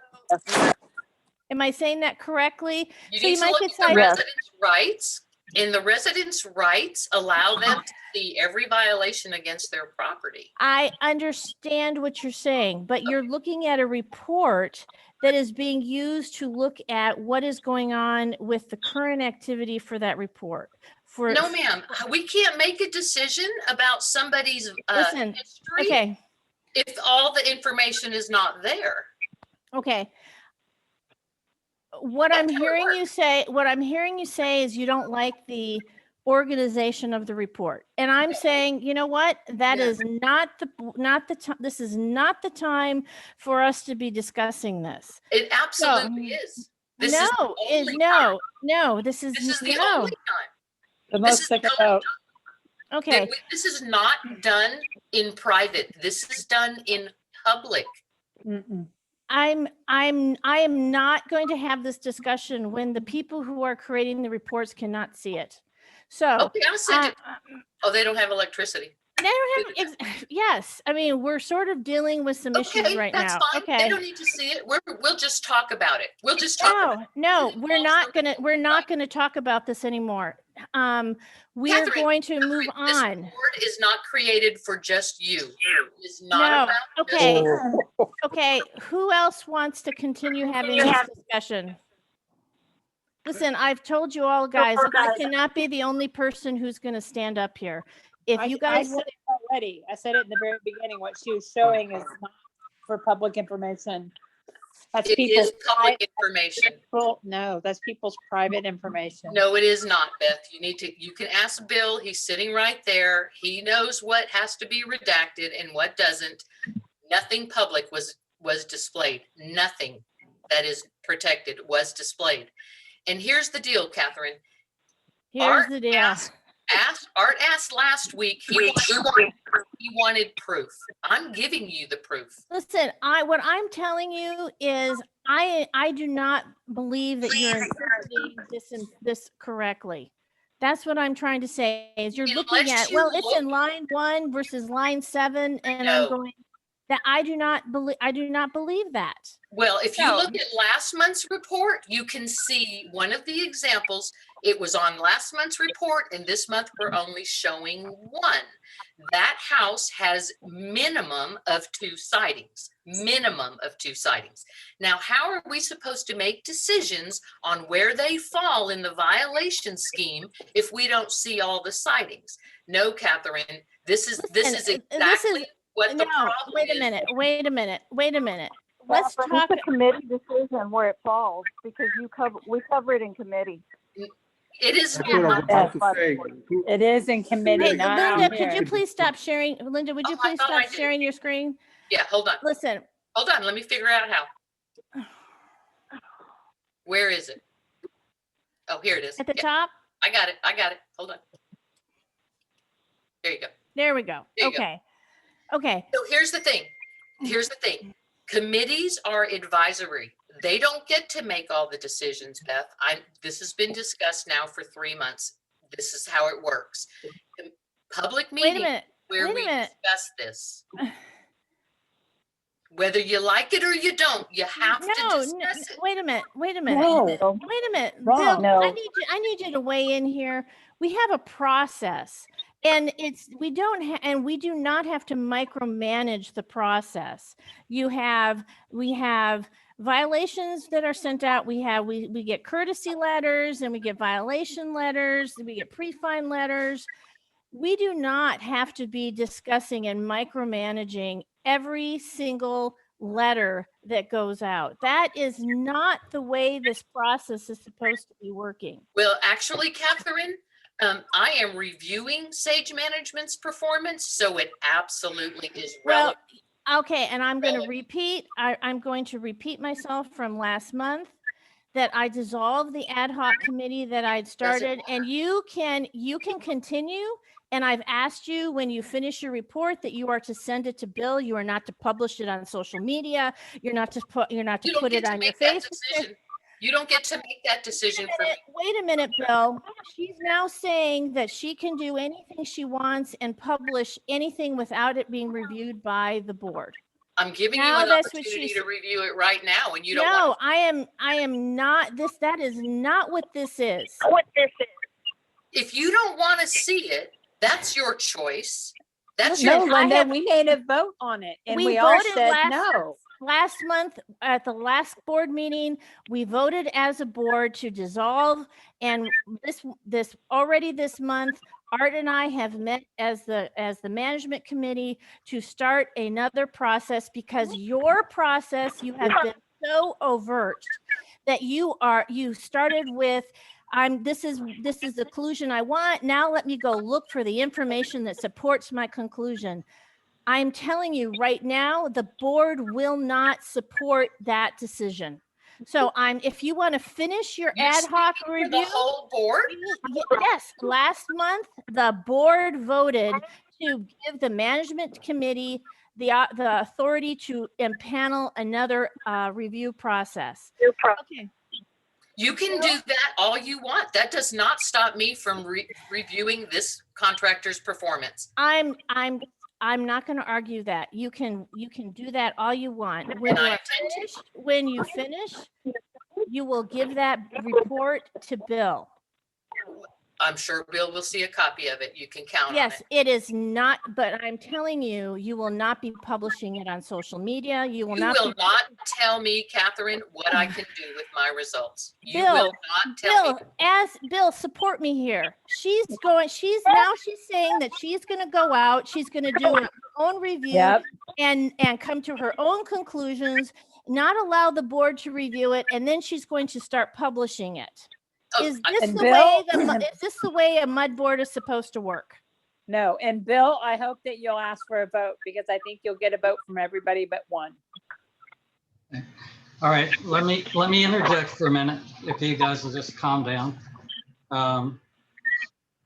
am I saying that correctly? You So need you to might look get at the cited. residents' rights, and the residents' rights allow them to see every violation against their property. I understand what you're saying, but you're looking at a report that is being used to look at what is going on with the current activity for that report. No, ma'am, we can't make a decision about somebody's Listen, history okay, if all the information is not there. okay. What I'm hearing you say is you don't like the organization of the report. And I'm saying, you know what? That is not the time. This is not the time for us to be discussing this. It absolutely is. This is the only time. This is This is the no. only time. The This most is sick the only about. time. Okay. This is not done in private. This is done in public. I am not going to have this discussion when the people who are creating the reports cannot see it. So Okay, I'll send it. Oh, they don't have electricity. They don't have, yes, I mean, we're sort of dealing with some issues Okay, right that's now. fine. They Okay. don't need to see it. We'll just talk about it. We'll just talk about it. No, we're not gonna talk about this anymore. We're Catherine, going to move This on. board is not created for just you. It's not No, about just okay, you. okay, who else wants to continue having this discussion? Listen, I've told you all, guys, I cannot be the only person who's gonna stand up here. If you I guys, said it already. I said it in the very beginning. What she was showing is not for public information. That's It is people's public private- information. No, that's people's private information. No, it is not, Beth. You can ask Bill. He's sitting right there. He knows what has to be redacted and what doesn't. Nothing public was displayed. Nothing that is protected was displayed. And here's the deal, Catherine. here's the deal. Art asked last week, he wanted proof. I'm giving you the proof. Listen, what I'm telling you is I do not believe that you're interpreting this correctly. That's what I'm trying to say is you're looking Unless at, you well, it's look- in line 1 versus line 7, and No. I'm going that I do not believe that. Well, if you No. look at last month's report, you can see one of the examples. It was on last month's report, and this month we're only showing one. That house has minimum of 2 sightings, minimum of 2 sightings. Now, how are we supposed to make decisions on where they fall in the violation scheme if we don't see all the sightings? No, Catherine, this is exactly what the problem wait a is. minute. Let's Catherine, talk. it's a committee decision where it falls because we cover it in committee. It is That's what I was about to say. It is in committee, Hey, not Linda, out could you here. please stop sharing? Linda, would you Oh, I please thought I stop did. sharing your screen? Yeah, hold on. Listen, Hold on, let me figure out how. Where is it? Oh, here it is. at the Yeah, top. I got it. Hold on. There you go. There we go. There you go. Okay. So here's the thing. Committees are advisory. They don't get to make all the decisions, Beth. This has been discussed now for 3 months. This is how it works. Public Wait a meeting minute. where Wait a we minute. discuss this. Whether you like it or you don't, you have to discuss it. Wait a minute. No. Wait a minute. Wrong. Bill, No. I need you to weigh in here. We have a process. And we do not have to micromanage the process. We have violations that are sent out. We get courtesy letters and we get violation letters, we get pre-fine letters. We do not have to be discussing and micromanaging every single letter that goes out. That is not the way this process is supposed to be working. Well, actually, Catherine, I am reviewing Sage Management's performance, so it absolutely is Well, relevant. okay, and I'm going to repeat. I'm going to repeat myself from last month that I dissolved the ad hoc committee that I'd started, and you can continue. And I've asked you when you finish your report that you are to send it to Bill. You are not to publish it on social media. You're not to put You don't it get to on your make that Facebook. decision. You don't get to make that decision for me. Wait a minute, Bill. She's now saying that she can do anything she wants and publish anything without it being reviewed by the board. I'm giving Now you an that's what opportunity she's- to review it right now, and you don't No, want. I am not this. That is not what this is. If you don't want to see it, that's your choice. That's No, your. Linda, we made a vote on it and we all voted said last- no. Last month at the last board meeting, we voted as a board to dissolve. And this month, Art and I have met as the management committee to start another process because your process, you have been so overt that you started with, this is the conclusion I want. Now let me go look for the information that supports my conclusion. I'm telling you right now, the board will not support that decision. So if you want to finish your ad hoc review, the whole board? Yes, last month, the board voted to give the management committee the authority to impanel another review process. Okay. You can do that all you want. That does not stop me from reviewing this contractor's performance. I'm not going to argue that. You can do that all you want. When And you I are intend to. finished, when you finish, you will give that report to Bill. I'm sure Bill will see a copy of it. You can count on Yes, it. it is not, but I'm telling you, you will not be publishing it on social media. You will You not will be. not tell me, Catherine, what I can do with my results. You Bill, will not tell me. Bill, support me here. She's saying that she's going to go out. She's going to do her own review Yep. and come to her own conclusions, not allow the board to review it, and then she's going to start publishing it. Oh, Is this And the Bill- is this the way a mud board is supposed to work? No, and Bill, I hope that you'll ask for a vote because I think you'll get a vote from everybody but one. All right, let me interject for a minute, if you guys will just calm down.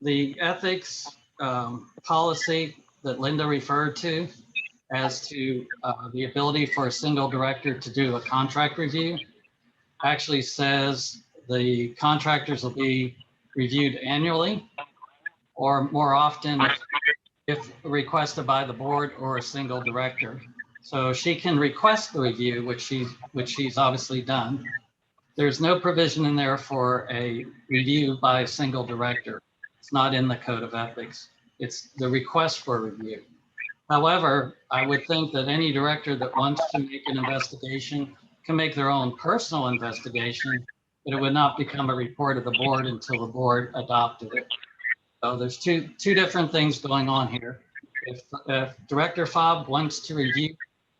The ethics policy that Linda referred to as to the ability for a single director to do a contract review actually says the contractors will be reviewed annually or more often if requested by the board or a single director. So she can request the review, which she's obviously done. There's no provision in there for a review by a single director. It's not in the code of ethics. It's the request for review. However, I would think that any director that wants to make an investigation can make their own personal investigation, but it would not become a report of the board until the board adopted it. So there's two different things going on here. If Director Fobb wants to review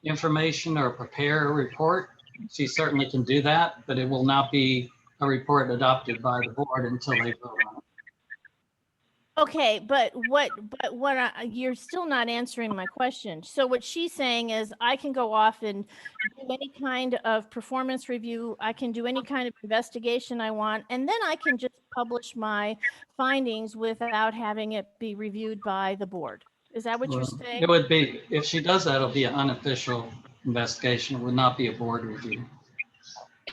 information or prepare a report, she certainly can do that, but it will not be a report adopted by the board until they vote on it. Okay, but you're still not answering my question. So what she's saying is I can go off and do any kind of performance review. I can do any kind of investigation I want, and then I can just publish my findings without having it be reviewed by the board. Is that what you're saying? It would be, if she does that, it'll be an unofficial investigation. It would not be a board review.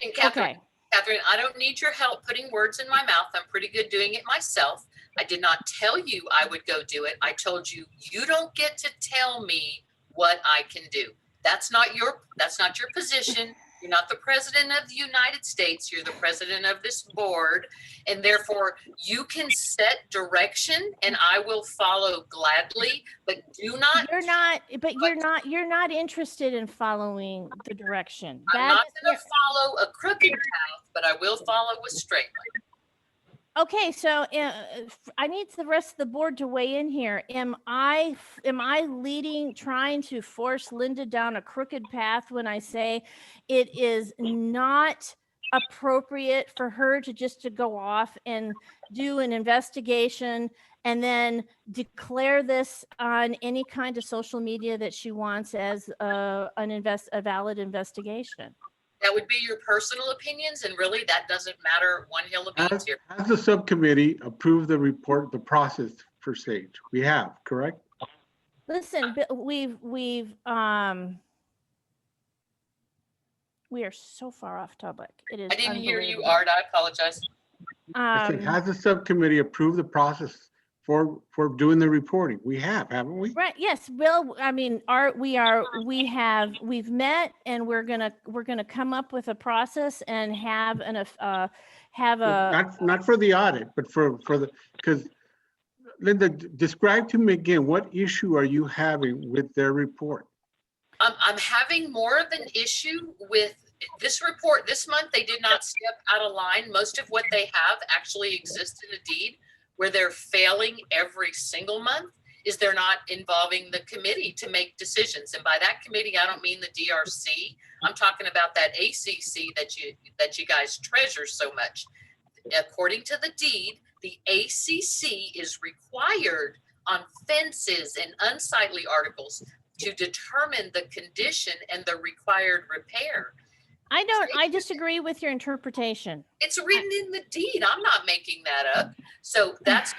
And Catherine, I don't need your help putting words in my mouth. I'm pretty good doing it myself. I did not tell you I would go do it. I told you, you don't get to tell me what I can do. That's not your position. You're not the president of the United States. You're the president of this board. And therefore you can set direction and I will follow gladly, but do not. You're not interested in following the direction. I'm not going to follow a crooked path, but I will follow a straight one. Okay, so I need the rest of the board to weigh in here. Am I trying to force Linda down a crooked path when I say it is not appropriate for her to go off and do an investigation and then declare this on any kind of social media that she wants as a valid investigation? That would be your personal opinions, and really that doesn't matter one hill of beans here. Has the subcommittee approved the report, the process for Sage? We have, correct? Listen, we are so far off topic. It is. I didn't hear you, Art. I apologize. I said, has the subcommittee approved the process for doing the reporting? We have, haven't we? Right. Yes. Well, I mean, Art, we've met and we're gonna come up with a process and have Not for the audit, but for the, because Linda, describe to me again, what issue are you having with their report? I'm having more of an issue with this report. This month, they did not step out of line. Most of what they have actually exists in a deed. Where they're failing every single month is they're not involving the committee to make decisions. And by that committee, I don't mean the DRC. I'm talking about that ACC that you guys treasure so much. According to the deed, the ACC is required on fences and unsightly articles to determine the condition and the required repair. I disagree with your interpretation. It's written in the deed. I'm not making that up. So that's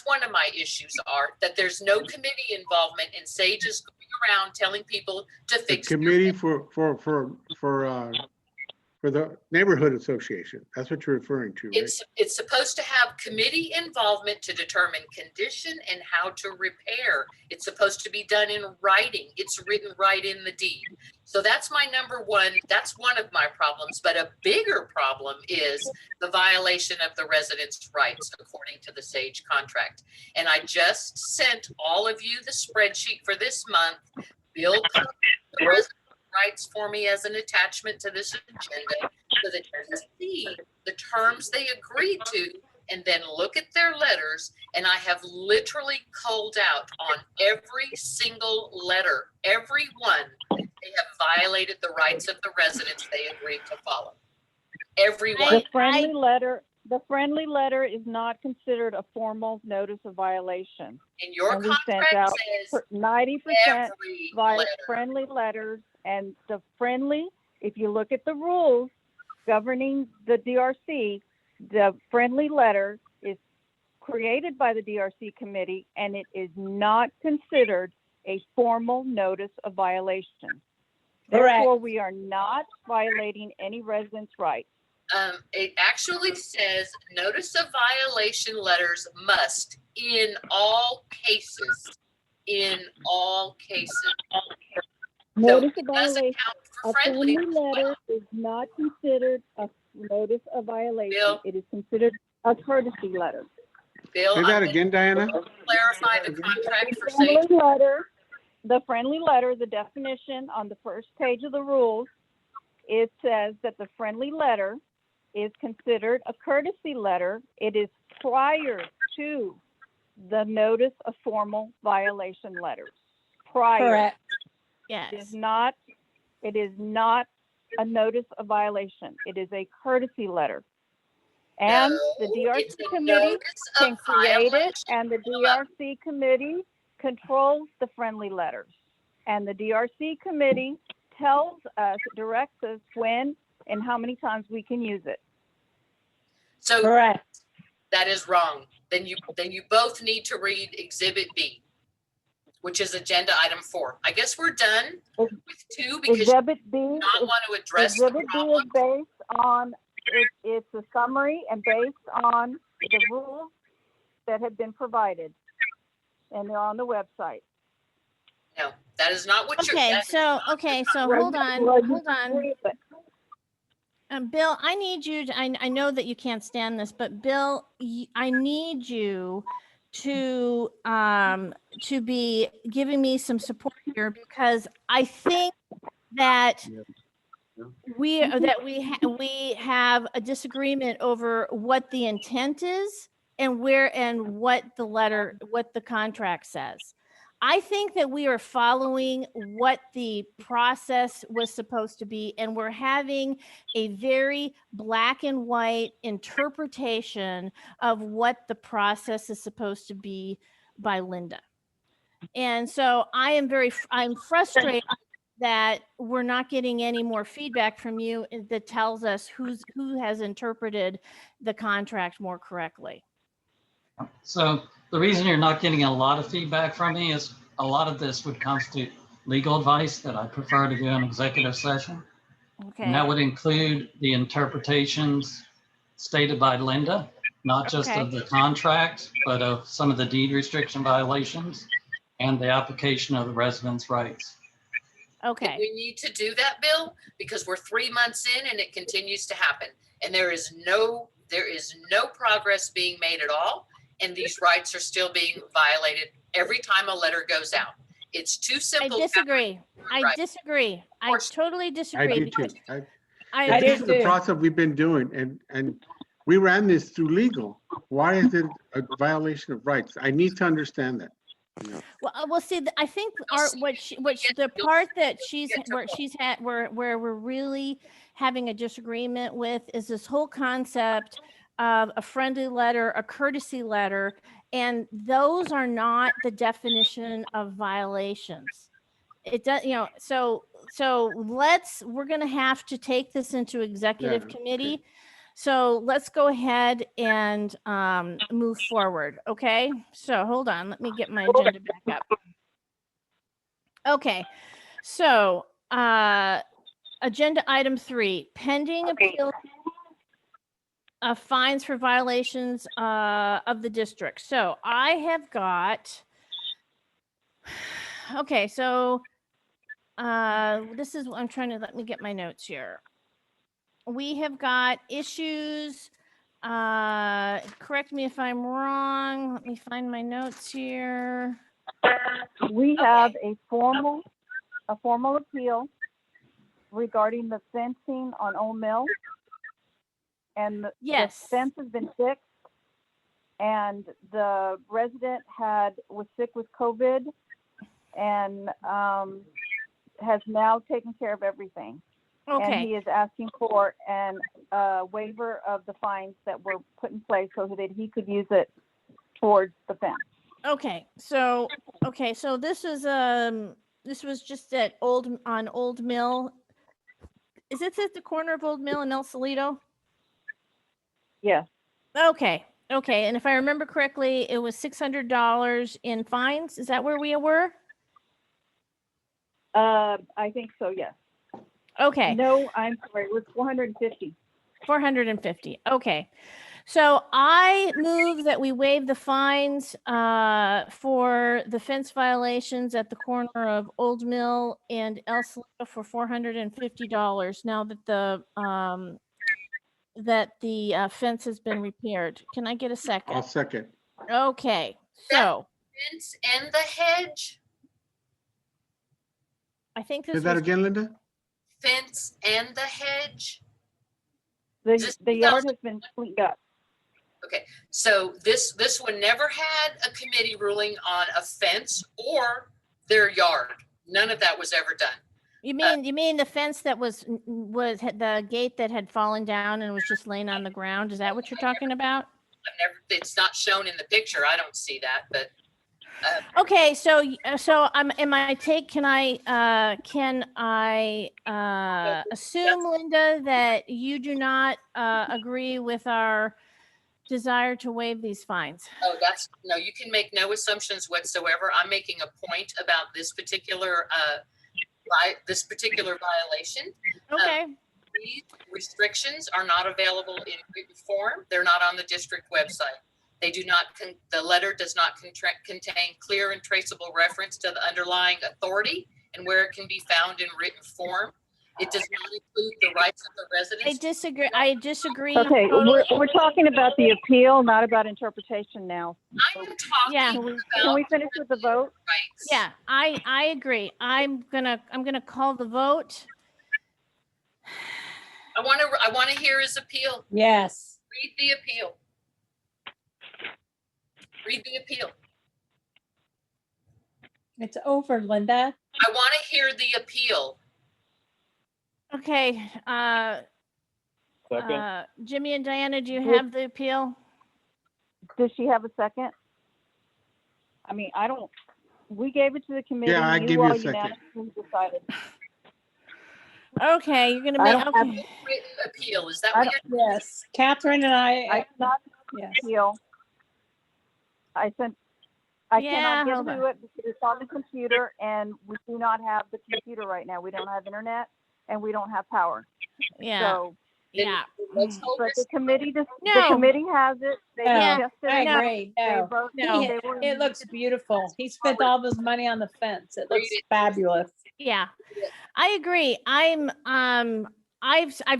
one of my issues, Art, that there's no committee involvement and Sage is going around telling people to fix the committee for for the neighborhood association. That's what you're referring to, right? It's supposed to have committee involvement to determine condition and how to repair. It's supposed to be done in writing. It's written right in the deed. So that's my number one. That's one of my problems. But a bigger problem is the violation of the residents' rights according to the SAGE contract. And I just sent all of you the spreadsheet for this month. Bill put the resident rights for me as an attachment to this agenda so that you can see the terms they agreed to and then look at their letters. And I have literally culled out on every single letter, every one, they have violated the rights of the residents they agreed to follow. Everyone. The friendly letter is not considered a formal notice of violation. And your And we sent contract out says 90% every via letter. friendly letters, and the friendly, if you look at the rules governing the DRC, the friendly letter is created by the DRC committee, and it is not considered a formal notice of violation. Therefore, we are not violating any resident's rights. It actually says notice of violation letters must, in all cases, Notice So of it doesn't violation. count for A friendly. friendly letter is not considered a notice of violation. Bill. It is considered a courtesy letter. Bill, Say I'm that gonna again, Diana? clarify the contract for Friendly SAGE. letter, the friendly letter, the definition on the first page of the rules, it says that the friendly letter is considered a courtesy letter. It is prior to the notice of formal violation letters. Prior. Correct. Yes. It is not a notice of violation. It is a courtesy letter. And the No, DRC it's a committee notice can of create it, violation. and the DRC committee controls the friendly letters. And the DRC committee tells us, directs us when and how many times we can use it. So Correct. that is wrong. Then you both need to read Exhibit B, which is agenda item 4. I guess we're done with 2 because you Exhibit B, do not want to address the Exhibit B is problem. based on, it's a summary and based on the rules that have been provided. And they're on the website. No, that is not what you're. Okay, so hold on. Bill, I need you to, I know that you can't stand this, but Bill, I need you to be giving me some support here, because I think that we have a disagreement over what the intent is and what the contract says. I think that we are following what the process was supposed to be, and we're having a very black and white interpretation of what the process is supposed to be by Linda. And so I'm frustrated that we're not getting any more feedback from you that tells us who has interpreted the contract more correctly. So the reason you're not getting a lot of feedback from me is a lot of this would constitute legal advice that I prefer to do in executive session. Okay. And that would include the interpretations stated by Linda, not just of the contract, but of some of the deed restriction violations and the application of the residents' rights. Okay. We need to do that, Bill, because we're 3 months in and it continues to happen. And there is no progress being made at all. And these rights are still being violated every time a letter goes out. It's too simple. I disagree. I disagree. I totally disagree. I do too. I This do is the too. process we've been doing, and we ran this through legal. Why is it a violation of rights? I need to understand that. Well, see, I think the part that where we're really having a disagreement with is this whole concept of a friendly letter, a courtesy letter, and those are not the definition of violations. It does, so we're going to have to take this into executive committee. Okay. So let's go ahead and move forward. Okay. So hold on. Let me get my agenda back up. Okay. So agenda item 3, pending appeal of fines for violations of the district. So I have got, okay, so this is, I'm trying to, let me get my notes here. We have got issues, correct me if I'm wrong. Let me find my notes here. We have a formal appeal regarding the fencing on Old Mill. And the Yes. fence has been fixed, and the resident was sick with COVID and has now taken care of everything. And Okay, he is asking for an waiver of the fines that were put in place so that he could use it towards the fence. okay, so this was just at Old Mill. Is it at the corner of Old Mill and El Salito? Yes. Okay, and if I remember correctly, it was $600 in fines. Is that where we were? I think so, yes. Okay. No, I'm sorry, it was 450. 450. Okay. So I move that we waive the fines for the fence violations at the corner of Old Mill and El Salito for $450 now that the fence has been repaired. Can I get a second? I'll second. Okay. So Fence and the hedge, I think Say this that was again, Linda? fence and the hedge. The yard has been cleaned up. Okay, so this one never had a committee ruling on a fence or their yard. None of that was ever done. You mean the fence that was had the gate that had fallen down and was just laying on the ground? Is that what you're talking about? It's not shown in the picture. I don't see that, but Okay, so am I can I assume, Linda, that you do not agree with our desire to waive these fines? oh, no, you can make no assumptions whatsoever. I'm making a point about this particular violation. Okay. These restrictions are not available in written form. They're not on the district website. They do not, the letter does not contain clear and traceable reference to the underlying authority and where it can be found in written form. It does not include the rights of the residents. I disagree. Okay, totally. we're talking about the appeal, not about interpretation now. I am talking Yeah. Can we finish with the vote? rights. Yeah, I agree. I'm gonna call the vote. I want to hear his appeal. Yes. Read the appeal. Read the appeal. It's over, Linda. I want to hear the appeal. Okay, Second. Jimmy and Diana, do you have the appeal? Does she have a second? I mean, we gave it to the committee. Yeah, I give you all a second. unanimously decided. Okay, you're gonna I make, don't have- okay. Written appeal. Is that what you're? Yes, Catherine and I I, cannot yes. appeal. I Yeah, cannot hold get on. to it because it's on the computer and we do not have the computer right now. We don't have internet and we don't have power. Yeah, So, yeah. Let's hold but this. the committee No. has it. They No, discussed it. I No. agree. They No, vote- No. they were- it looks beautiful. He spent all this money on the fence. It looks fabulous. Yeah, I agree. I've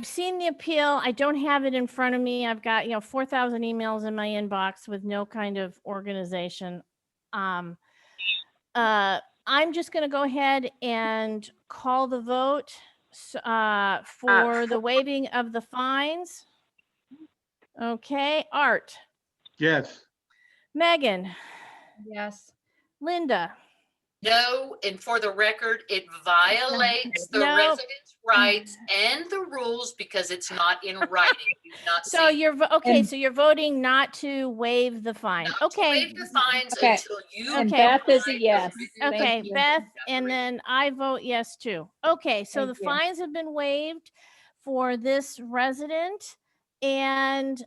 seen the appeal. I don't have it in front of me. I've got 4,000 emails in my inbox with no kind of organization. I'm just gonna go ahead and call the vote for the waiving of the fines. Okay, Art, Yes. Megan, Yes. Linda. No, and for the record, it violates the No. residents' rights and the rules because it's not in writing. You do not So see. you're And- so you're voting not to waive the fine. Not to Okay. waive the fines Okay. until you. And Okay. Beth is a provide yes. written Okay, Thank you. Beth, and then I vote yes too. Okay, so Thank the you. fines have been waived for this resident. And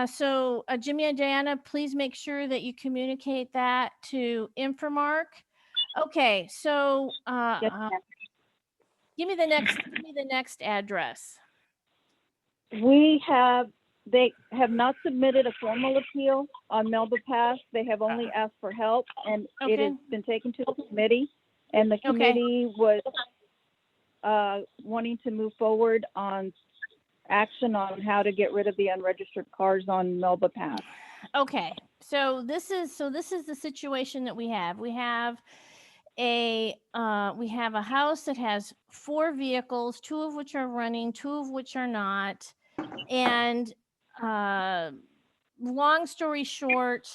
so Jimmy and Diana, please make sure that you communicate that to Infomark. Okay, so Yes, ma'am. Give me the next address. They have not submitted a formal appeal on Melba Pass. They have only asked for help, and it has been taken to the committee. And the committee was wanting to move forward on action on how to get rid of the unregistered cars on Melba Pass. Okay, so this is the situation that we have. We have a house that has 4 vehicles, 2 of which are running, 2 of which are not. And long story short,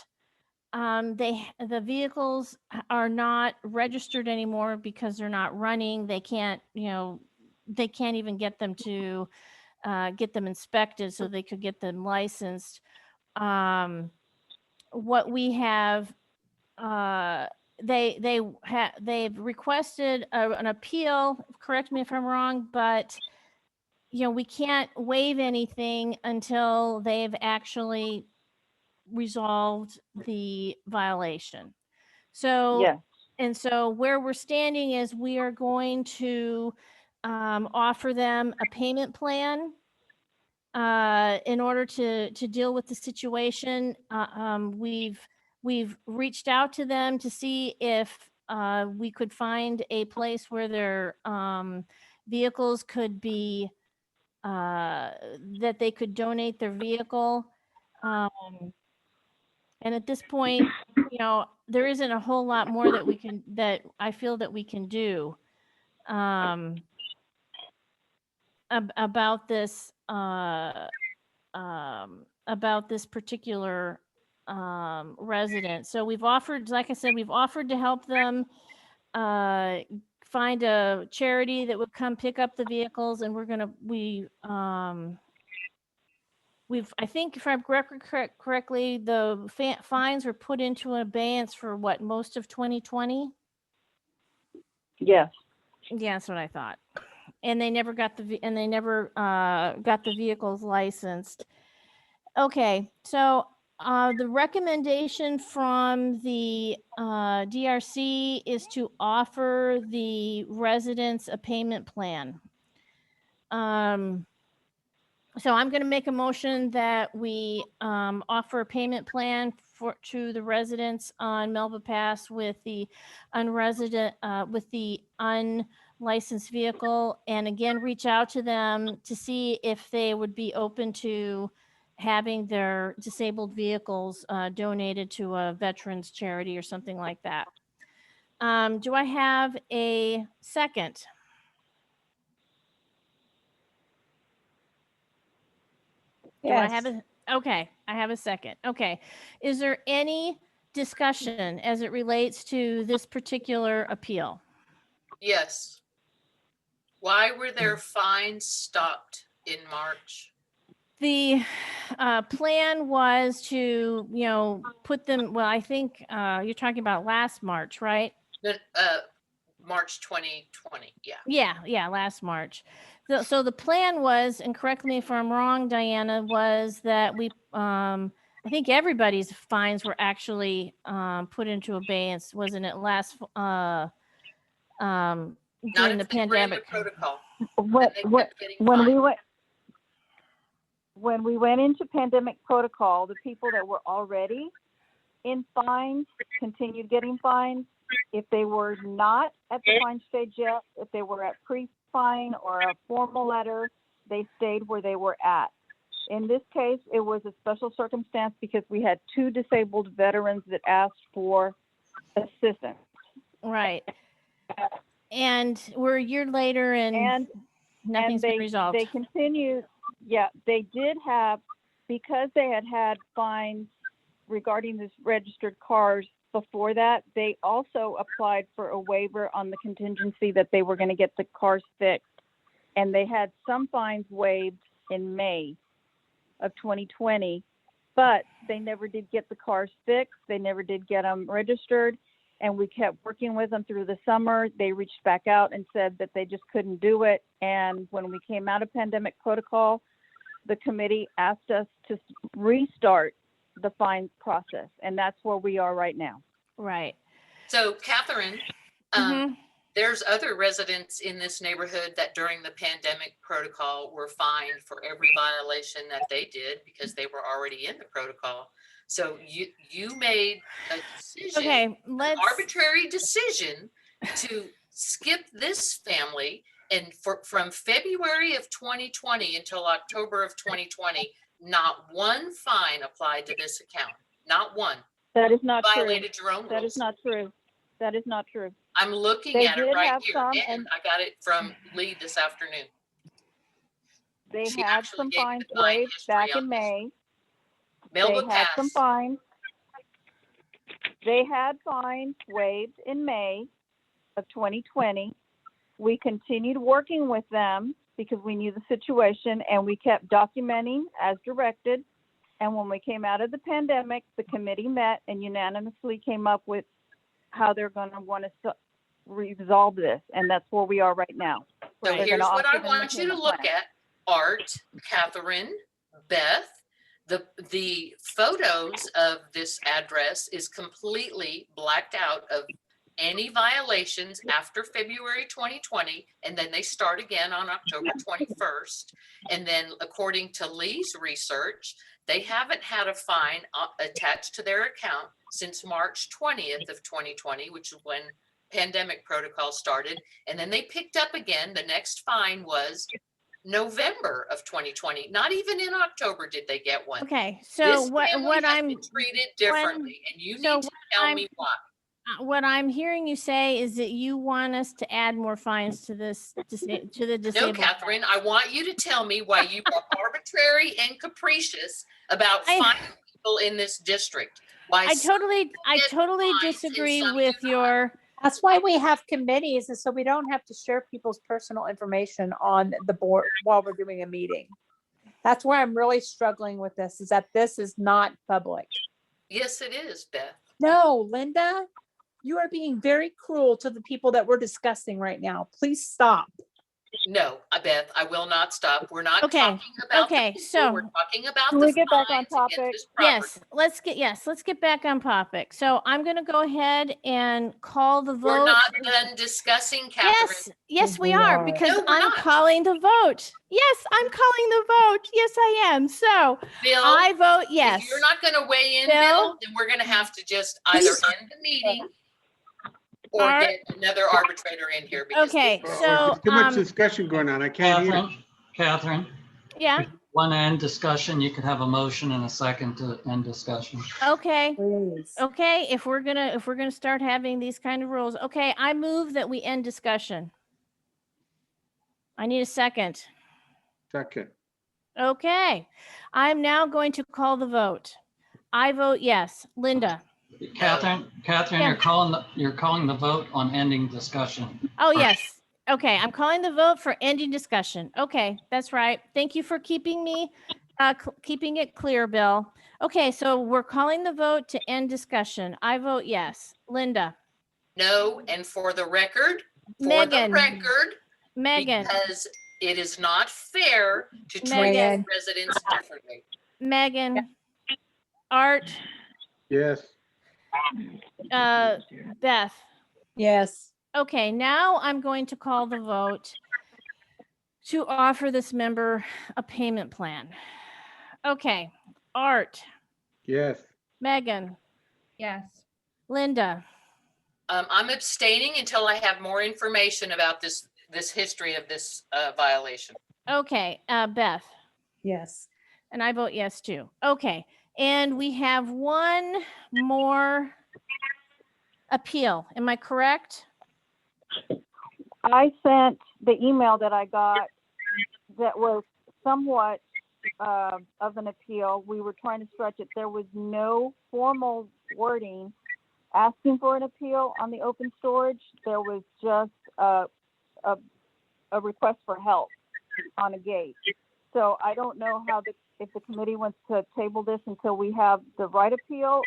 the vehicles are not registered anymore because they're not running. They can't even get them to get them inspected so they could get them licensed. What we have, they've requested an appeal. Correct me if I'm wrong, but we can't waive anything until they've actually resolved the violation. So, Yes. and so where we're standing is we are going to offer them a payment plan in order to deal with the situation. We've reached out to them to see if we could find a place where their vehicles could be that they could donate their vehicle. And at this point, there isn't a whole lot more that I feel that we can do about this particular resident. So we've offered, like I said, we've offered to help them find a charity that would come pick up the vehicles, and I think if I'm correctly, the fines were put into abeyance for most of 2020. Yes. Yeah, that's what I thought. And they never got got the vehicles licensed. Okay, so the recommendation from the DRC is to offer the residents a payment plan. So I'm going to make a motion that we offer a payment plan to the residents on Melba Pass with the unlicensed vehicle, and again reach out to them to see if they would be open to having their disabled vehicles donated to a veterans charity or something like that. Do I have a second? Do I have okay, I have a second. Okay. Is there any discussion as it relates to this particular appeal? Yes. Why were their fines stopped in March? The plan was to, put them, well, I think you're talking about last March, right? March 2020, yeah. Yeah, last March. So the plan was, and correct me if I'm wrong, Diana, was that I think everybody's fines were actually put into abeyance, wasn't it, during the pandemic? Protocol. When we went into pandemic protocol, the people that were already in fines continued getting fines. If they were not at the fine stage yet, if they were at pre-fine or a formal letter, they stayed where they were at. In this case, it was a special circumstance because we had 2 disabled veterans that asked for assistance. Right. And we're a year later and nothing's been resolved. They continued. Yeah, they did have, because they had fines regarding this registered cars before that, they also applied for a waiver on the contingency that they were going to get the cars fixed. And they had some fines waived in May of 2020, but they never did get the cars fixed. They never did get them registered. And we kept working with them through the summer. They reached back out and said that they just couldn't do it. And when we came out of pandemic protocol, the committee asked us to restart the fines process. And that's where we are right now. Right. So Catherine, There's other residents in this neighborhood that during the pandemic protocol were fined for every violation that they did because they were already in the protocol. So you made a decision, Okay, an arbitrary decision to skip this family, and from February of 2020 until October of 2020, not one fine applied to this account. Not one. That is not true. Violated your own rules. That is not true. That is not true. I'm looking They at it did right have here, some, and and I got it from Lee this afternoon. they She had actually some gave me fines the fine waived history back on in this. May. Melba They had some Cass. fines. They had fines waived in May of 2020. We continued working with them because we knew the situation, and we kept documenting as directed. And when we came out of the pandemic, the committee met and unanimously came up with how they're going to want to resolve this. And that's where we are right now. So They're here's gonna what offer I them the want you to payment look plan. at. Art, Catherine, Beth, the photos of this address is completely blacked out of any violations after February 2020, and then they start again on October 21st. And then according to Lee's research, they haven't had a fine attached to their account since March 20th of 2020, which is when pandemic protocol started. And then they picked up again. The next fine was November of 2020. Not even in October did they get one. Okay, so This what family has I'm been treated differently, and you so need to tell me why. what I'm hearing you say is that you want us to add more fines to this to the No, disabled. Catherine, I want you to tell me why you are arbitrary and capricious about fining people in this district. Why I some totally get fines and disagree some with your. That's why we have committees, is so we don't have to share people's personal information on the board while we're doing a meeting. That's where I'm really struggling with this, is that this is not public. Yes, it is, Beth. No, Linda, you are being very cruel to the people that we're discussing right now. Please stop. No, Beth, I will not stop. We're not Okay, talking about the okay, people. so- We're talking about Can the we get back on fines topic? against this property. Let's get back on topic. So I'm gonna go ahead and call the vote. We're not done discussing, Catherine. Yes, we are, because No, we're I'm not. calling the vote. Yes, I'm calling the vote. Yes, I am. So Bill, I vote yes. if you're not going to weigh in, Bill? Bill, then we're going to have to just either end the meeting or Art? get another arbitrator in here. Because Okay, this- so, There's too much discussion going on. I can't hear. Catherine, Yeah, want to end discussion, you can have a motion and a second to end discussion. okay. Please. Okay, if we're gonna start having these kind of rules, okay, I move that we end discussion. I need a second. Second. Okay, I'm now going to call the vote. I vote yes. Linda? Catherine, Yeah. you're calling the vote on ending discussion. Oh, yes. Okay, I'm calling the vote for ending discussion. Okay, that's right. Thank you for keeping me, keeping it clear, Bill. Okay, so we're calling the vote to end discussion. I vote yes. Linda? No, and for the record, Megan. because it is not fair to treat Megan. residents differently. Megan? Art? Yes. Beth? Yes. Okay, now I'm going to call the vote to offer this member a payment plan. Okay, Art, Yes. Megan, Yes. Linda, I'm abstaining until I have more information about this history of this violation. okay, Beth, Yes. and I vote yes too. Okay, and we have one more appeal. Am I correct? I sent the email that I got that was somewhat of an appeal. We were trying to stretch it. There was no formal wording asking for an appeal on the open storage. There was just a request for help on a gate. So I don't know if the committee wants to table this until we have the right appeal,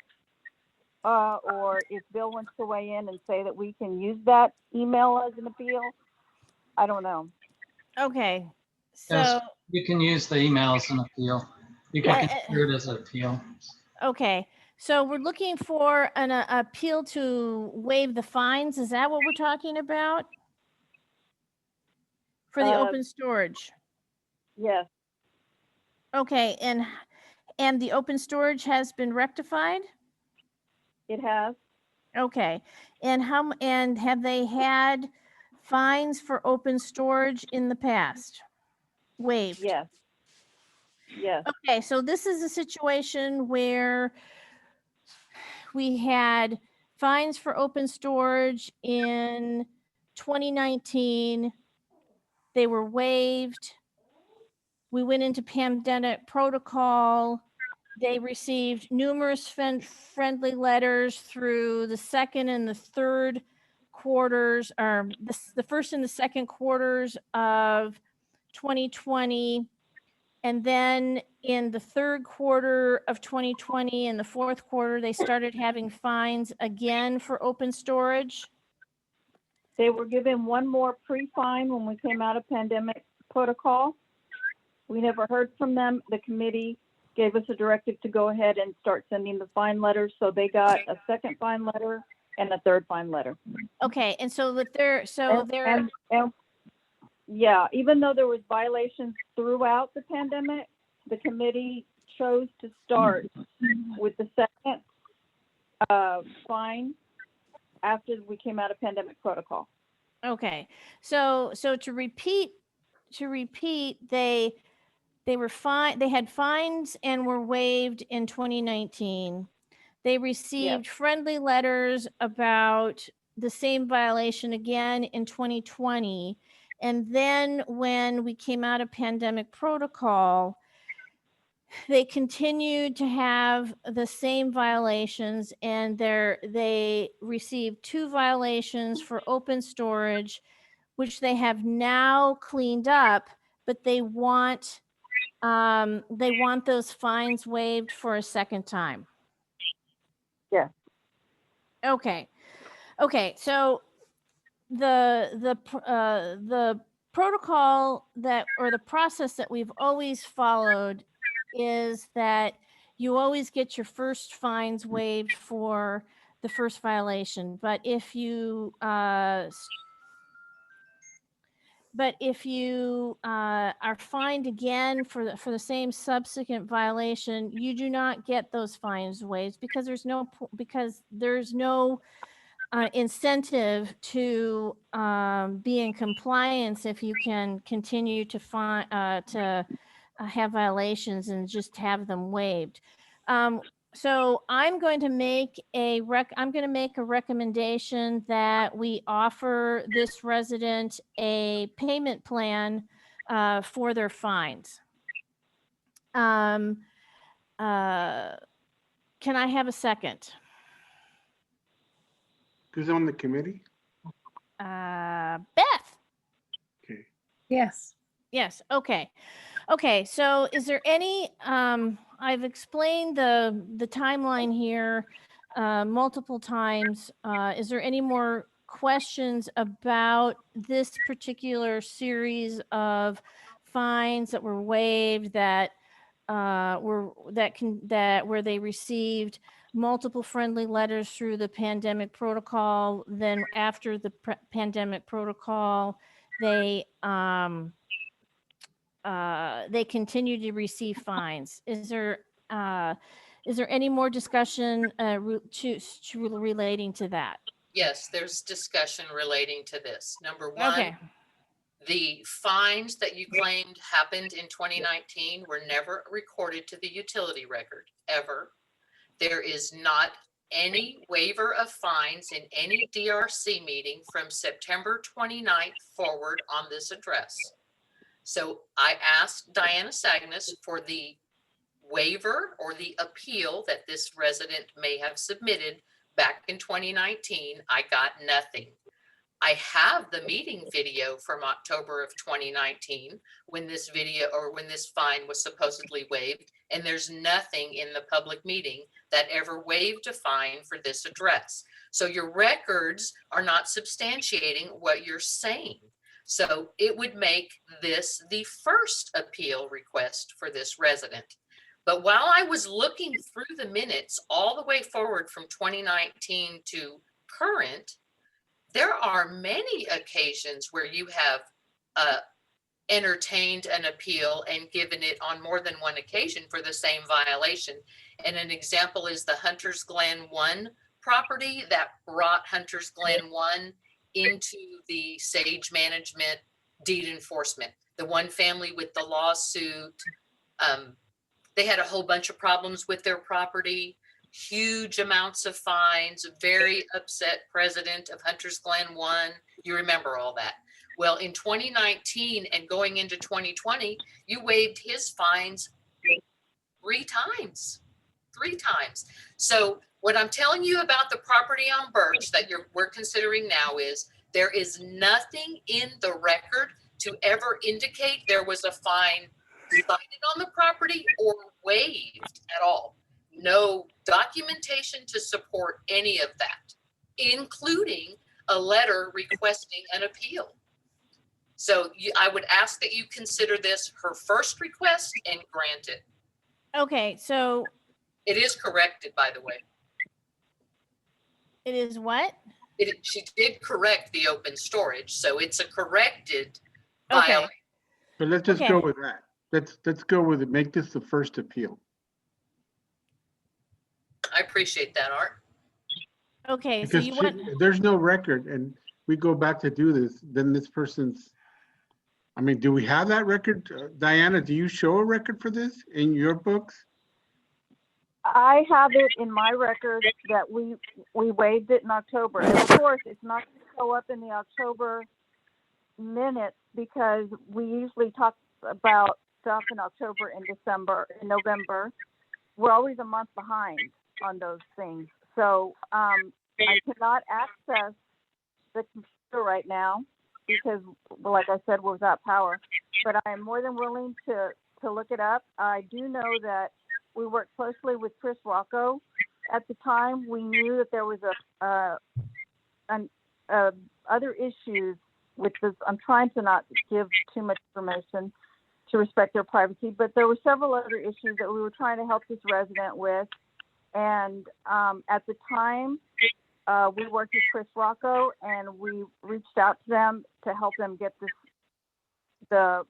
or if Bill wants to weigh in and say that we can use that email as an appeal. I don't know. Okay, Yes, so, you can use the email as an appeal. You can consider it as an appeal. okay, So we're looking for an appeal to waive the fines. Is that what we're talking about? For the open storage? Yes, Okay, and the open storage has been rectified? it has. Okay, and and have they had fines for open storage in the past? Waived? Yes. Yes. Okay, so this is a situation where we had fines for open storage in 2019. They were waived. We went into pandemic protocol. They received numerous friendly letters through the second and the third quarters, or the first and the second quarters of 2020. And then in the third quarter of 2020 and the fourth quarter, they started having fines again for open storage. They were given one more pre-fine when we came out of pandemic protocol. We never heard from them. The committee gave us a directive to go ahead and start sending the fine letters. So they got a second fine letter and a third fine letter. Okay, and so that they're, and yeah, even though there was violations throughout the pandemic, the committee chose to start with the second fine after we came out of pandemic protocol. okay. So to repeat, they were fine. They had fines and were waived in 2019. They received friendly letters about the same violation again in 2020. And then when we came out of pandemic protocol, they continued to have the same violations, and they received 2 violations for open storage, which they have now cleaned up, but they want those fines waived for a second time. Yeah. Okay. So the protocol that, or the process that we've always followed, is that you always get your first fines waived for the first violation. But if you are fined again for the same subsequent violation, you do not get those fines waived, because there's no incentive to be in compliance if you can continue to have violations and just have them waived. So I'm going to make a recommendation that we offer this resident a payment plan for their fines. Can I have a second? Who's on the committee? Beth. Okay. Yes. Yes. Okay. So is there any, I've explained the timeline here multiple times. Is there any more questions about this particular series of fines that were waived, where they received multiple friendly letters through the pandemic protocol? Then after the pandemic protocol, they continue to receive fines. Is there any more discussion relating to that? Yes, there's discussion relating to this. Number one, Okay. the fines that you claimed happened in 2019 were never recorded to the utility record, ever. There is not any waiver of fines in any DRC meeting from September 29th forward on this address. So I asked Diana Sagnes for the waiver or the appeal that this resident may have submitted back in 2019. I got nothing. I have the meeting video from October of 2019 when this fine was supposedly waived, and there's nothing in the public meeting that ever waived a fine for this address. So your records are not substantiating what you're saying. So it would make this the first appeal request for this resident. But while I was looking through the minutes all the way forward from 2019 to current, there are many occasions where you have entertained an appeal and given it on more than one occasion for the same violation. And an example is the Hunter's Glen 1 property that brought Hunter's Glen 1 into the Sage Management deed enforcement. The one family with the lawsuit, they had a whole bunch of problems with their property, huge amounts of fines, a very upset president of Hunter's Glen 1. You remember all that. Well, in 2019 and going into 2020, you waived his fines 3 times. So what I'm telling you about the property on Birch that we're considering now is there is nothing in the record to ever indicate there was a fine cited on the property or waived at all. No documentation to support any of that, including a letter requesting an appeal. So I would ask that you consider this her first request and grant it. Okay, so It is corrected, by the way. it is what? She did correct the open storage, so it's a corrected Okay. violation. But let's just go with that. Let's go with it. Make this the first appeal. I appreciate that, Art. Okay, so Because you want, there's no record and we go back to do this, then this person's, I mean, do we have that record? Diana, do you show a record for this in your books? I have it in my record that we waived it in October. And of course, it's not going to show up in the October minutes because we usually talk about stuff in October and December and November. We're always a month behind on those things. So I cannot access the computer right now because, like I said, we're without power. But I am more than willing to look it up. I do know that we worked closely with Chris Rocco. At the time, we knew that there was other issues with this. I'm trying to not give too much information to respect their privacy, but there were several other issues that we were trying to help this resident with. And at the time, we worked with Chris Rocco and we reached out to them to help them get the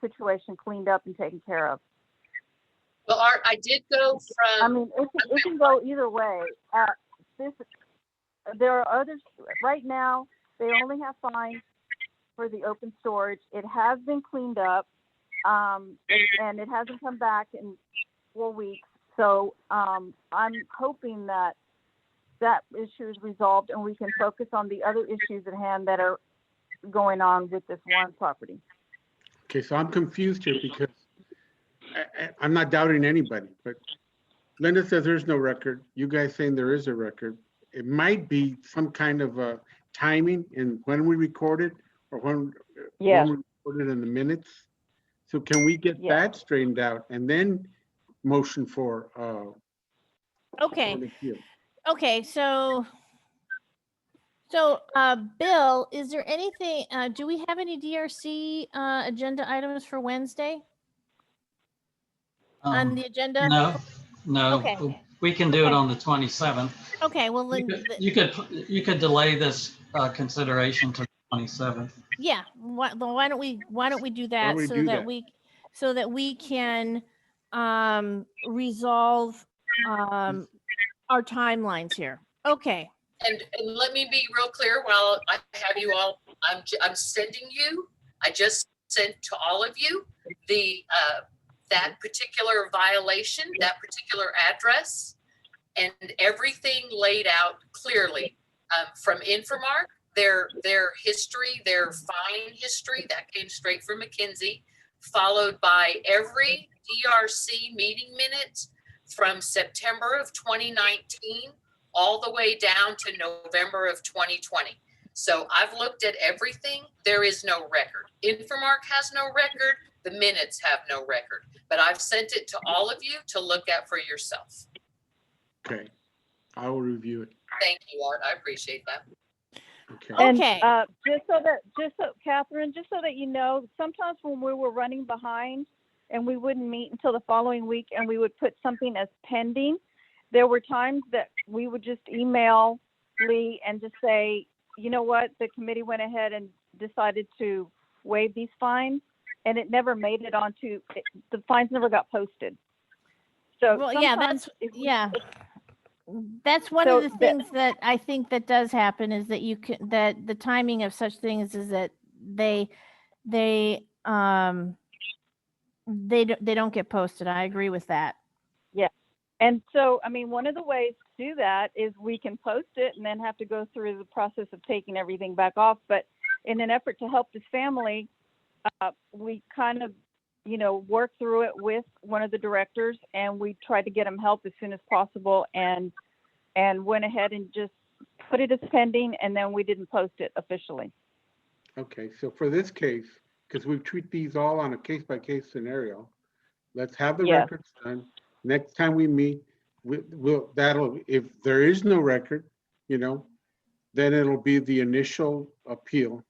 situation cleaned up and taken care of. Well, Art, I did go from. I mean, it can go either way. There are others right now. They only have fines for the open storage. It has been cleaned up, and it hasn't come back in 4 weeks. So I'm hoping that issue is resolved and we can focus on the other issues at hand that are going on with this one property. Okay, so I'm confused here because I'm not doubting anybody, but Linda says there's no record. You guys saying there is a record. It might be some kind of a timing in when we recorded or when we recorded in the minutes. So can we get that straightened out and then motion for okay. an appeal? Okay, so Bill, is there anything, do we have any DRC agenda items for Wednesday on the agenda? No, Okay. we can do it on the 27th. Okay, well, then, You could delay this consideration to the 27th. yeah, why don't we do that so that we can resolve our timelines here. Okay. And let me be real clear while I have you all, I'm sending you, I just sent to all of you the that particular violation, that particular address, and everything laid out clearly from Infomark, their history, their fine history that came straight from McKinsey, followed by every DRC meeting minutes from September of 2019 all the way down to November of 2020. So I've looked at everything. There is no record. Infomark has no record. The minutes have no record. But I've sent it to all of you to look at for yourself. Okay, I will review it. Thank you, Art. I appreciate that. Okay. And Catherine, just so that you know, sometimes when we were running behind, and we wouldn't meet until the following week, and we would put something as pending. There were times that we would just email Lee and just say, you know what, the committee went ahead and decided to waive these fines, and it never made it onto, the fines never got posted. So Well, yeah, sometimes that's, yeah. That's one So of the things that I think that does happen is that you can, that the timing of such things is that they they don't get posted. I agree with that. Yeah. And so, I mean, one of the ways to do that is we can post it and then have to go through the process of taking everything back off. But in an effort to help this family, we kind of, work through it with one of the directors, and we tried to get him help as soon as possible, and went ahead and just put it as pending, and then we didn't post it officially. Okay, so for this case, because we treat these all on a case-by-case scenario, let's have the Yes. records done. Next time we meet, that'll, if there is no record, then it'll be the initial appeal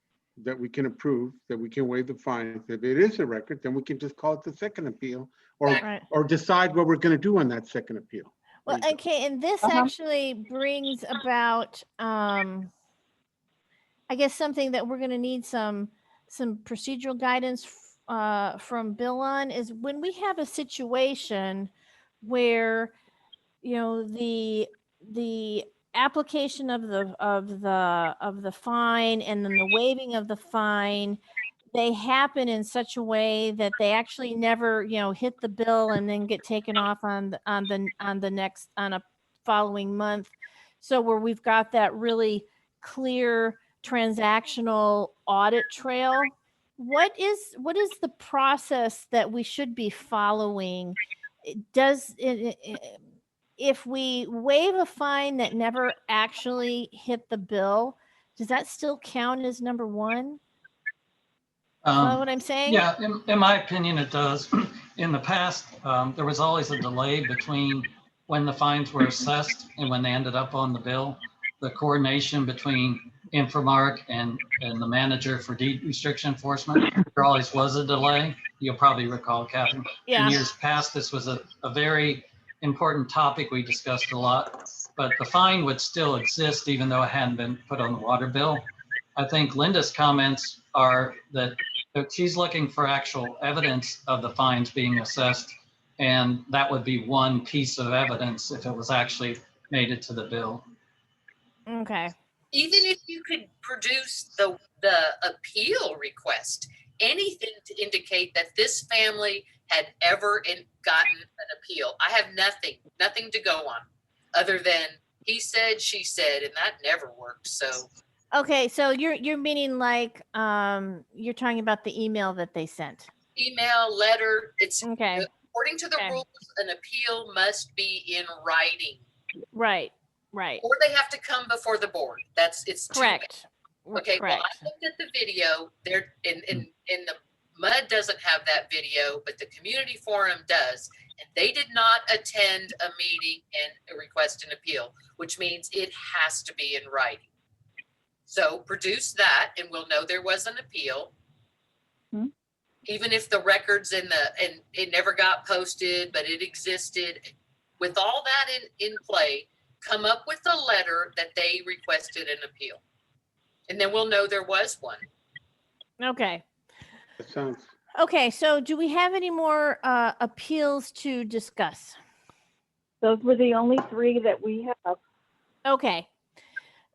that we can approve, that we can waive the fines. If it is a record, then we can just call it the second appeal, or Right. or decide what we're going to do on that second appeal. Well, okay, and this actually brings about, I guess, something that we're going to need some procedural guidance from Bill on, is when we have a situation where, the application of the fine and then the waiving of the fine, they happen in such a way that they actually never, hit the bill and then get taken off on a following month. So where we've got that really clear transactional audit trail, what is the process that we should be following? If we waive a fine that never actually hit the bill, does that still count as number one? Is that what I'm saying? Yeah, in my opinion, it does. In the past, there was always a delay between when the fines were assessed and when they ended up on the bill. The coordination between Infomark and the manager for deed restriction enforcement, there always was a delay. You'll probably recall, Catherine. Yeah. In years past, this was a very important topic we discussed a lot, but the fine would still exist even though it hadn't been put on the water bill. I think Linda's comments are that she's looking for actual evidence of the fines being assessed, and that would be one piece of evidence if it was actually made it to the bill. Okay. Even if you could produce the appeal request, anything to indicate that this family had ever gotten an appeal. I have nothing to go on other than he said, she said, and that never worked. So okay, so you're meaning like you're talking about the email that they sent. Email, letter, it's okay. According to the rules, an appeal must be in writing. Right. Or they have to come before the board. It's correct. Okay, correct. Well, I looked at the video there, in the MUD doesn't have that video, but the community forum does. And they did not attend a meeting and request an appeal, which means it has to be in writing. So produce that and we'll know there was an appeal. Even if the records and it never got posted, but it existed. With all that in play, come up with a letter that they requested an appeal. And then we'll know there was one. Okay. That sounds. Okay, so do we have any more appeals to discuss? Those were the only 3 that we have. Okay.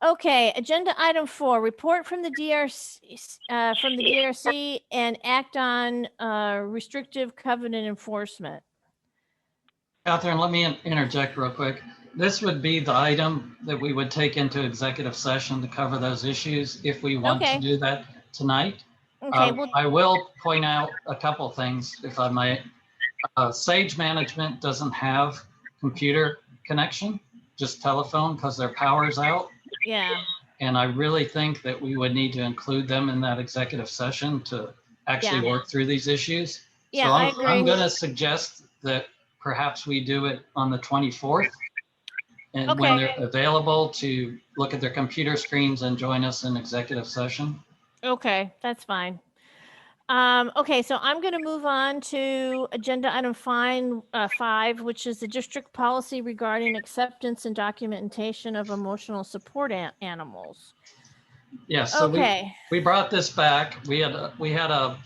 Okay, agenda item 4, report from the DRC, and act on restrictive covenant enforcement. Catherine, let me interject real quick. This would be the item that we would take into executive session to cover those issues if we want to do that tonight. Okay, well, I will point out a couple things, if I may. Sage Management doesn't have computer connection, just telephone, because their power's out. Yeah. And I really think that we would need to include them in that executive session to actually work through these issues. Yeah, so I agree. I'm going to suggest that perhaps we do it on the 24th. And when they're available to look at their computer screens and join us in executive session. Okay, that's fine. Okay, so I'm going to move on to agenda item 5, which is the district policy regarding acceptance and documentation of emotional support animals. Yes, so Okay. we brought this back. We had a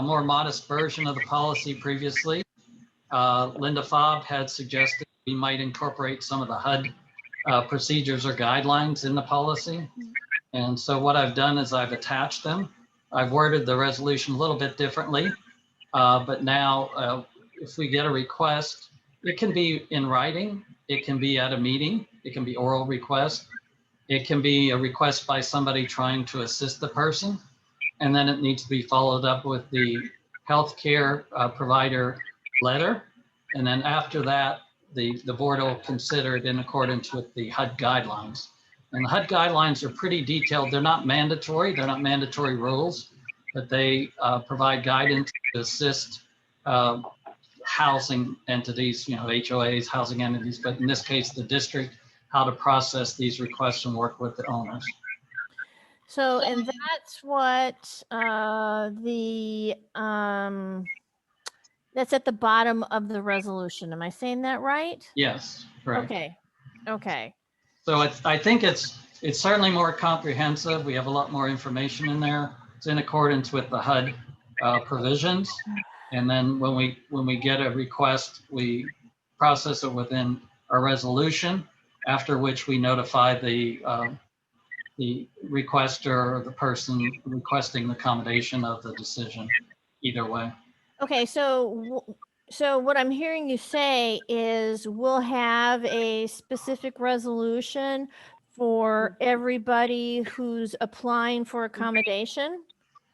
more modest version of the policy previously. Linda Fobb had suggested we might incorporate some of the HUD procedures or guidelines in the policy. And so what I've done is I've attached them. I've worded the resolution a little bit differently, but now if we get a request, it can be in writing, it can be at a meeting, it can be oral request, it can be a request by somebody trying to assist the person, and then it needs to be followed up with the healthcare provider letter. And then after that, the board will consider it in accordance with the HUD guidelines. And the HUD guidelines are pretty detailed. They're not mandatory rules, but they provide guidance to assist housing entities, HOAs, housing entities, but in this case, the district, how to process these requests and work with the owners. So, and that's what that's at the bottom of the resolution. Am I saying that right? Yes, correct. Okay. Okay. So I think it's certainly more comprehensive. We have a lot more information in there. It's in accordance with the HUD provisions. And then when we get a request, we process it within our resolution, after which we notify the requester or the person requesting the accommodation of the decision, either way. Okay, so what I'm hearing you say is we'll have a specific resolution for everybody who's applying for accommodation?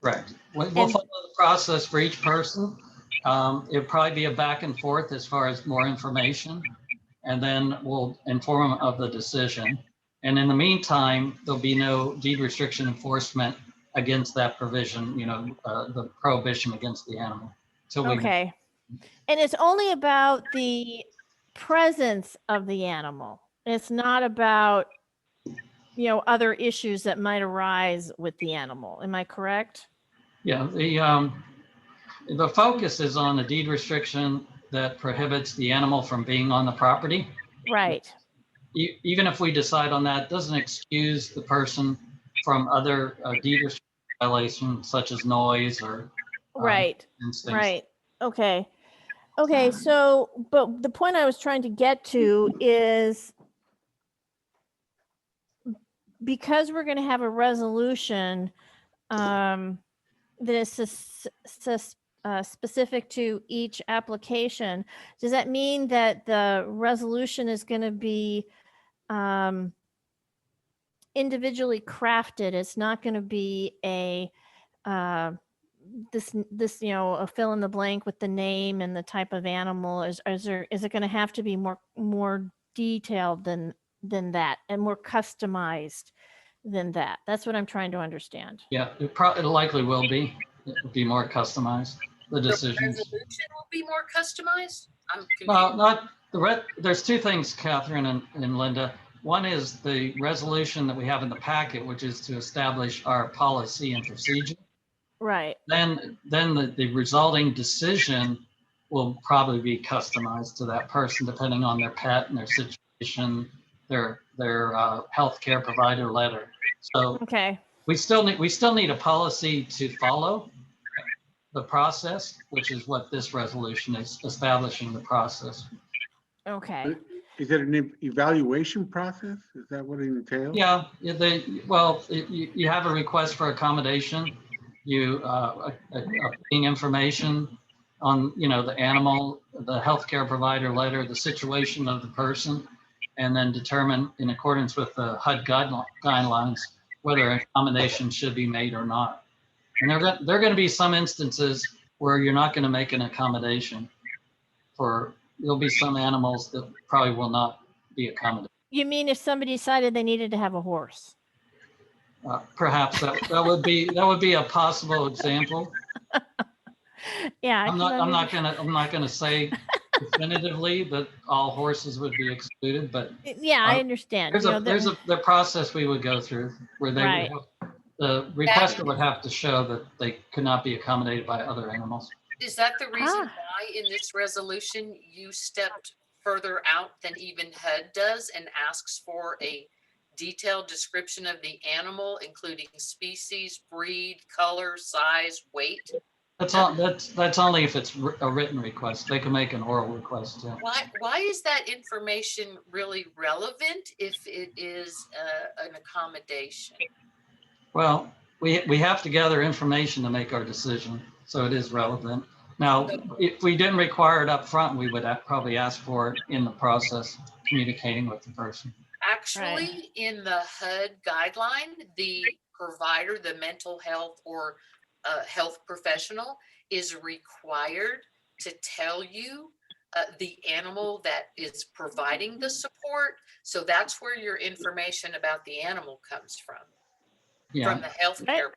Correct. We'll follow the process for each person. It'll probably be a back and forth as far as more information, and then we'll inform them of the decision. And in the meantime, there'll be no deed restriction enforcement against that provision, the prohibition against the animal. Okay. And it's only about the presence of the animal. It's not about, other issues that might arise with the animal. Am I correct? Yeah, the focus is on the deed restriction that prohibits the animal from being on the property. Right. Even if we decide on that, doesn't excuse the person from other deed restriction violations such as noise or right. instincts. Right. Okay. Okay. So, but the point I was trying to get to is because we're going to have a resolution that is specific to each application, does that mean that the resolution is going to be individually crafted? It's not going to be a a fill in the blank with the name and the type of animal. Is it going to have to be more detailed than that and more customized than that? That's what I'm trying to understand. Yeah, it likely will be. It will be more customized. The decisions. The resolution will be more customized? I'm confused. Well, not there's two things, Catherine and Linda. One is the resolution that we have in the packet, which is to establish our policy and procedure. Right. Then the resulting decision will probably be customized to that person, depending on their pet and their situation, their healthcare provider letter. So okay, we still need a policy to follow the process, which is what this resolution is, establishing the process. Okay. Is it an evaluation process? Is that what it entails? Yeah, you have a request for accommodation. You obtain information on the animal, the healthcare provider letter, the situation of the person, and then determine in accordance with the HUD guidelines whether an accommodation should be made or not. And there are going to be some instances where you're not going to make an accommodation there'll be some animals that probably will not be accommodated. You mean if somebody decided they needed to have a horse? Perhaps that would be a possible example. Yeah, I'm not gonna say definitively that all horses would be excluded, but yeah, I understand. there's a process we would go through where they right. would The requester would have to show that they could not be accommodated by other animals. Is that the reason why in this resolution you stepped further out than even HUD does and asks for a detailed description of the animal, including species, breed, color, size, weight? That's only if it's a written request. They can make an oral request too. Why is that information really relevant if it is an accommodation? Well, we have to gather information to make our decision, so it is relevant. Now, if we didn't require it up front, we would probably ask for it in the process, communicating with the person. Actually, in the HUD guideline, the provider, the mental health or health professional is required to tell you the animal that is providing the support. So that's where your information about the animal comes from. Yeah. From the healthcare.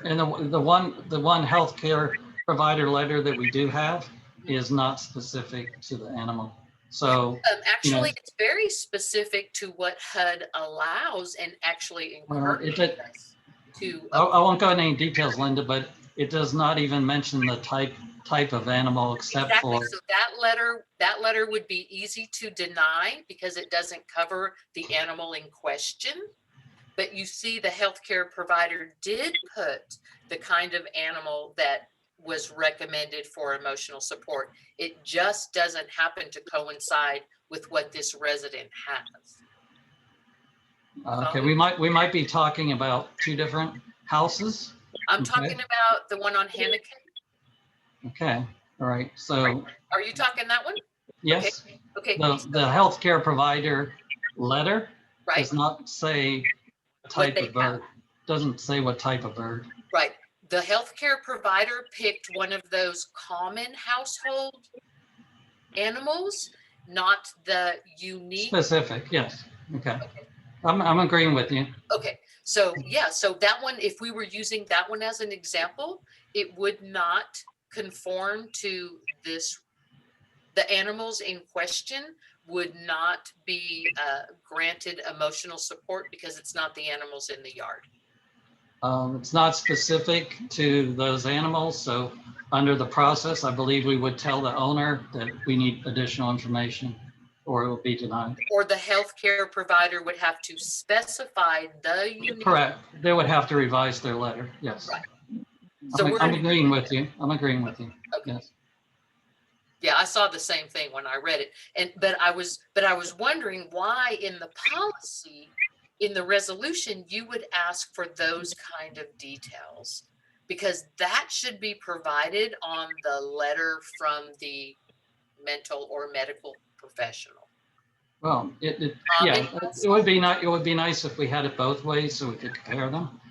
And the one healthcare provider letter that we do have is not specific to the animal. So actually, it's very specific to what HUD allows and actually encourages us to. I won't go into any details, Linda, but it does not even mention the type of animal except for. So that letter would be easy to deny because it doesn't cover the animal in question. But you see, the healthcare provider did put the kind of animal that was recommended for emotional support. It just doesn't happen to coincide with what this resident has. Okay, we might be talking about two different houses. I'm talking about the one on Hanneke. Okay, all right. So are you talking that one? Yes. Okay. The healthcare provider letter does not say type of bird. Doesn't say what type of bird. Right. The healthcare provider picked one of those common household animals, not the unique. Specific, yes. Okay. I'm agreeing with you. Okay. So yeah, so that one, if we were using that one as an example, it would not conform to this. The animals in question would not be granted emotional support because it's not the animals in the yard. It's not specific to those animals. So under the process, I believe we would tell the owner that we need additional information or it will be denied. Or the healthcare provider would have to specify the unique. Correct. They would have to revise their letter. Yes. Right. So I'm agreeing with you. I'm agreeing with you. Okay. Yes. Yeah, I saw the same thing when I read it. But I was wondering why in the policy, in the resolution, you would ask for those kind of details, because that should be provided on the letter from the mental or medical professional. Well, it would be not. It would be nice if we had it both ways so we could compare them.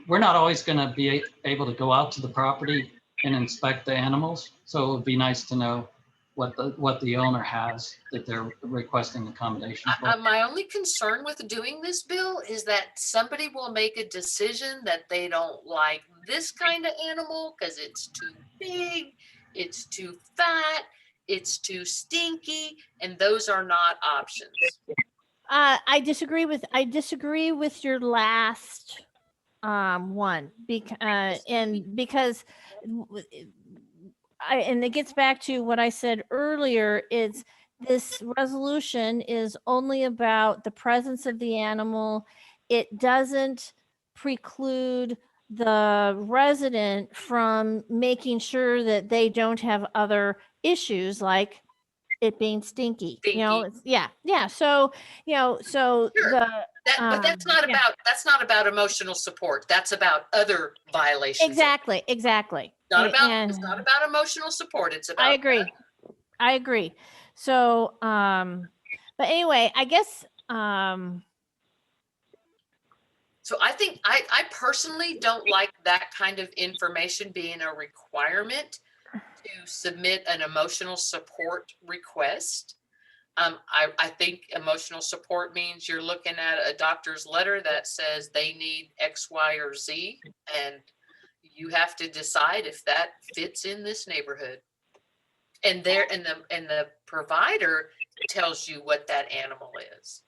We're not always going to be able to go out to the property and inspect the animals, so it would be nice to know what the owner has that they're requesting accommodation for. My only concern with doing this, Bill, is that somebody will make a decision that they don't like this kind of animal because it's too big, it's too fat, it's too stinky, and those are not options. I disagree with your last one because and it gets back to what I said earlier. It's this resolution is only about the presence of the animal. It doesn't preclude the resident from making sure that they don't have other issues like it being stinky. You know, yeah. So, Sure. But that's not about emotional support. That's about other violations. Exactly. It's not about emotional support. It's about. I agree. So, but anyway, I guess. So I think I personally don't like that kind of information being a requirement to submit an emotional support request. I think emotional support means you're looking at a doctor's letter that says they need X, Y, or Z, and you have to decide if that fits in this neighborhood. And the provider tells you what that animal is.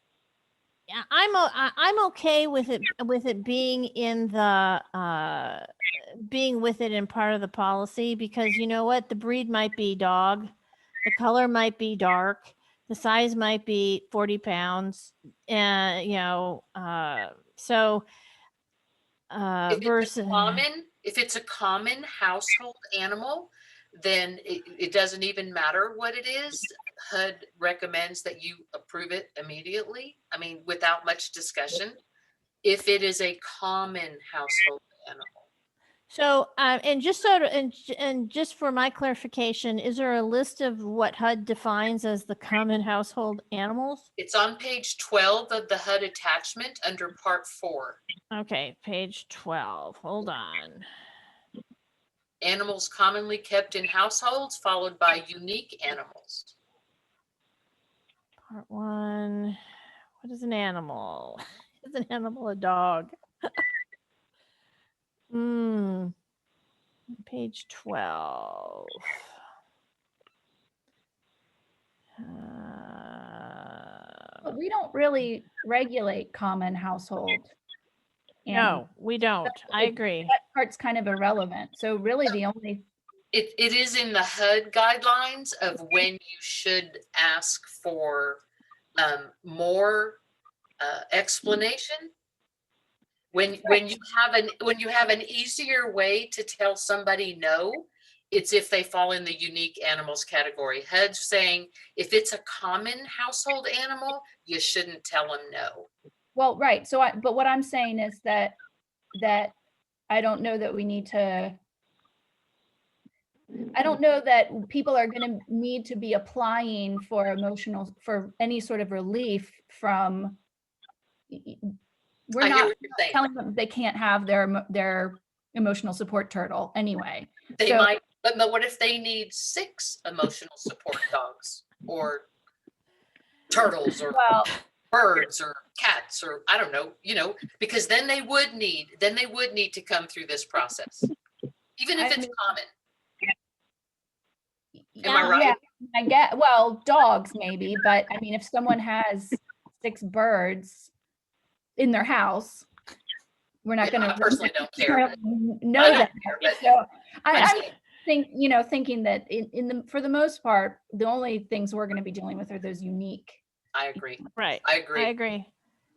Yeah, I'm okay with it being in the being with it in part of the policy, because you know what, the breed might be dog, the color might be dark, the size might be 40 pounds, and so If it's versus if it's a common household animal, then it doesn't even matter what it is. HUD recommends that you approve it immediately. I mean, without much discussion, if it is a common household animal. so and just sort of and just for my clarification, is there a list of what HUD defines as the common household animals? It's on page 12 of the HUD attachment under part 4. Okay, page 12. Hold on. Animals commonly kept in households, followed by unique animals. Part 1. What is an animal? Is an animal a dog? Page 12. But we don't really regulate common household. No, we don't. I agree. That part's kind of irrelevant. So really the only It is in the HUD guidelines of when you should ask for more explanation. When you have an easier way to tell somebody no, it's if they fall in the unique animals category. HUD's saying if it's a common household animal, you shouldn't tell them no. well, right. So but what I'm saying is that I don't know that we need to. I don't know that people are going to need to be applying for any sort of relief from. We're I hear not what you're saying. telling them they can't have their emotional support turtle anyway. They So- might, but what if they need 6 emotional support dogs or turtles or birds or cats or I don't know, because then they would need to come through this process, even if it's common. Am I right? Yeah, I get, well, dogs maybe, but I mean, if someone has 6 birds in their house, we're not going to. I personally don't care. Know that. So I'm thinking that for the most part, the only things we're going to be dealing with are those unique. I agree. Right. I agree.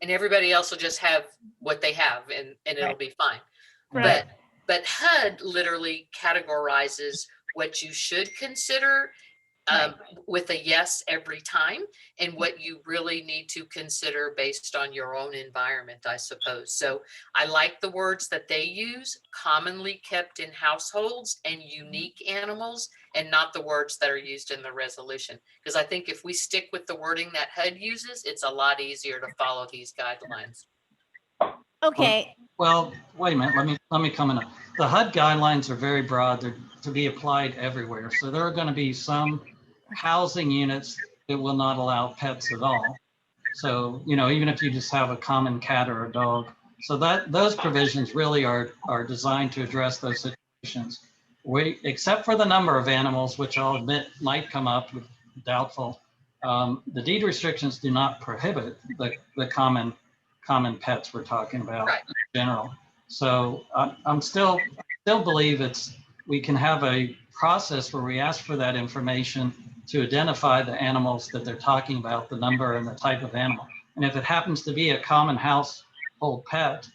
And everybody else will just have what they have and it'll be fine. Right. But HUD literally categorizes what you should consider with a yes every time, and what you really need to consider based on your own environment, I suppose. So I like the words that they use, commonly kept in households and unique animals, and not the words that are used in the resolution. Because I think if we stick with the wording that HUD uses, it's a lot easier to follow these guidelines. Okay. Well, wait a minute. Let me come in. The HUD guidelines are very broad. They're to be applied everywhere. So there are going to be some housing units that will not allow pets at all. So, even if you just have a common cat or a dog. So those provisions really are designed to address those situations. Except for the number of animals, which I'll admit might come up with doubtful. The deed restrictions do not prohibit the common pets we're talking about in general. So I'm still believe we can have a process where we ask for that information to identify the animals that they're talking about, the number and the type of animal. And if it happens to be a common household pet,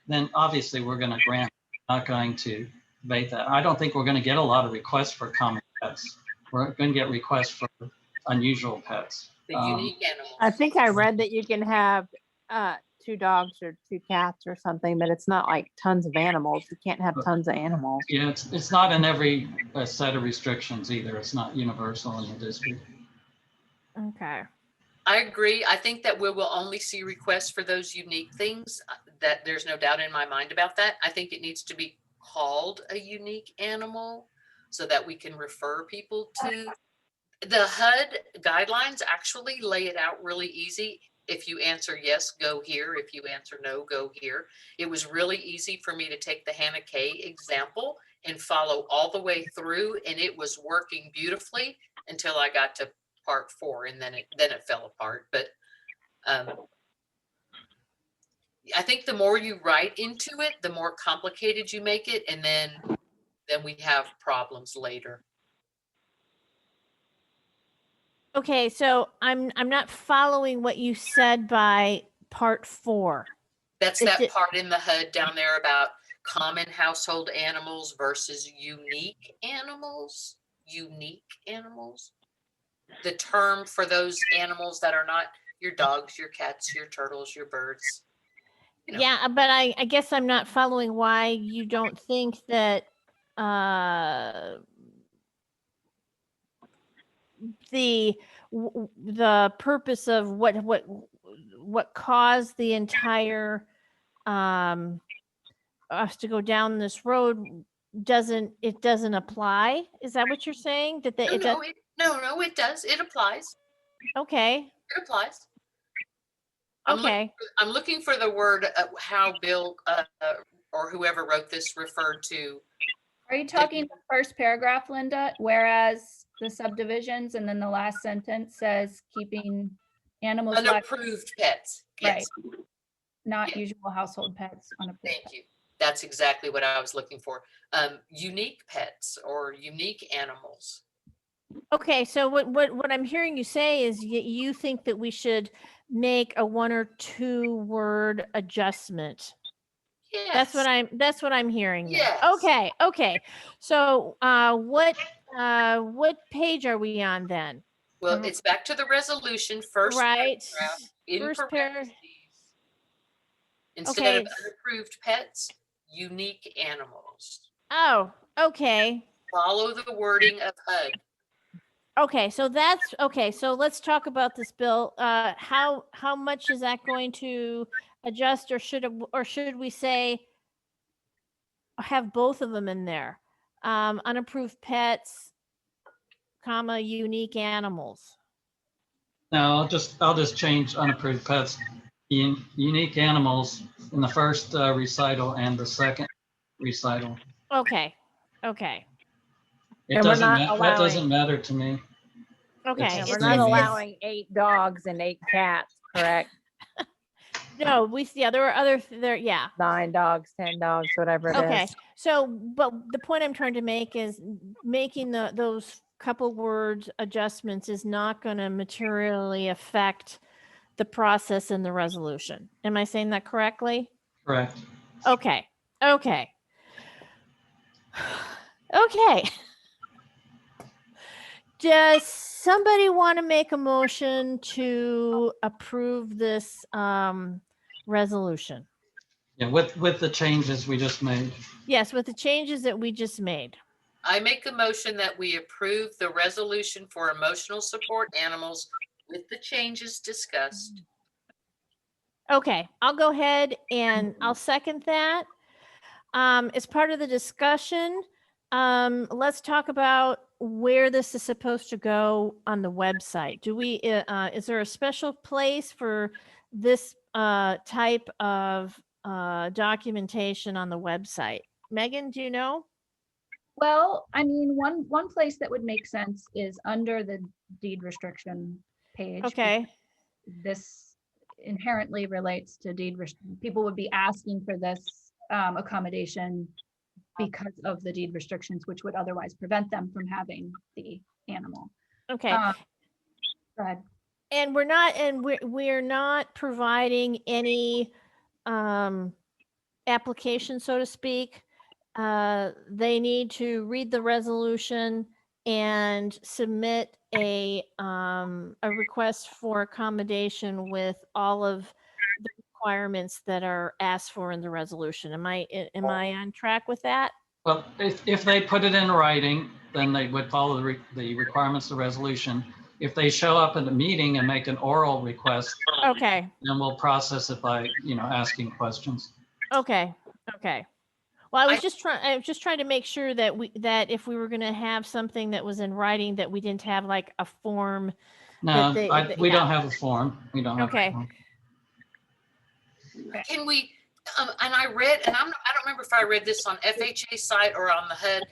then obviously we're going to grant, not going to debate that. I don't think we're going to get a lot of requests for common pets. We're going to get requests for unusual pets. The unique animals. I think I read that you can have 2 dogs or 2 cats or something, but it's not like tons of animals. You can't have tons of animals. Yeah, it's not in every set of restrictions either. It's not universal in the district. Okay. I agree. I think that we will only see requests for those unique things. That there's no doubt in my mind about that. I think it needs to be called a unique animal so that we can refer people to. The HUD guidelines actually lay it out really easy. If you answer yes, go here. If you answer no, go here. It was really easy for me to take the Hannah K example and follow all the way through, and it was working beautifully until I got to part 4, and then it fell apart. But I think the more you write into it, the more complicated you make it, and then we have problems later. Okay, so I'm not following what you said by part 4. That's It that did- part in the HUD down there about common household animals versus unique animals. Unique animals. The term for those animals that are not your dogs, your cats, your turtles, your birds. You know. Yeah, but I guess I'm not following why you don't think that the purpose of what caused the entire us to go down this road doesn't apply. Is that what you're saying? That No, it no, does? no, it does. It applies. Okay. It applies. Okay. I'm looking for the word how Bill or whoever wrote this referred to. Are you talking the first paragraph, Linda? Whereas the subdivisions and then the last sentence says keeping animals. Unapproved pets. Right. Yes. Not usual household pets. Unapproved. Thank you. That's exactly what I was looking for. Unique pets or unique animals. Okay, so what I'm hearing you say is you think that we should make a 1 or 2 word adjustment. Yes. That's what I'm hearing. Then. Yes. Okay. Okay. So what page are we on then? Well, it's back to the resolution first. Right. In First parentheses. Instead Okay. of unapproved pets, unique animals. Oh, okay. Follow the wording of HUD. Okay, so that's okay. So let's talk about this bill. How much is that going to adjust, or should we say have both of them in there? Unapproved pets, comma, unique animals. No, I'll just change unapproved pets, unique animals in the first recital and the second recital. Okay. Okay. It And we're doesn't not that doesn't allowing- matter to me. Okay. It's We're the not same. allowing 8 dogs and 8 cats, correct? No, there were other there. Yeah. 9 dogs, 10 dogs, whatever it is. Okay. So, but the point I'm trying to make is making those couple words adjustments is not going to materially affect the process in the resolution. Am I saying that correctly? Correct. Okay. Okay. Okay. Does somebody want to make a motion to approve this resolution? Yeah, with the changes we just made. Yes, with the changes that we just made. I make a motion that we approve the resolution for emotional support animals with the changes discussed. Okay, I'll go ahead and I'll second that. As part of the discussion, let's talk about where this is supposed to go on the website. Do we, is there a special place for this type of documentation on the website? Megan, do you know? Well, I mean, one place that would make sense is under the deed restriction page. Okay. This inherently relates to people would be asking for this accommodation because of the deed restrictions, which would otherwise prevent them from having the animal. Okay. Go ahead. And we're not providing any application, so to speak. They need to read the resolution and submit a request for accommodation with all of the requirements that are asked for in the resolution. Am I on track with that? Well, if they put it in writing, then they would follow the requirements of the resolution. If they show up at a meeting and make an oral request, Okay. then we'll process it by, asking questions. Okay. Okay. Well, I was just trying to make sure that if we were going to have something that was in writing, that we didn't have like a form. No, we don't have a form. We don't have Okay. a form. Can we, and I don't remember if I read this on FHA site or on the HUD.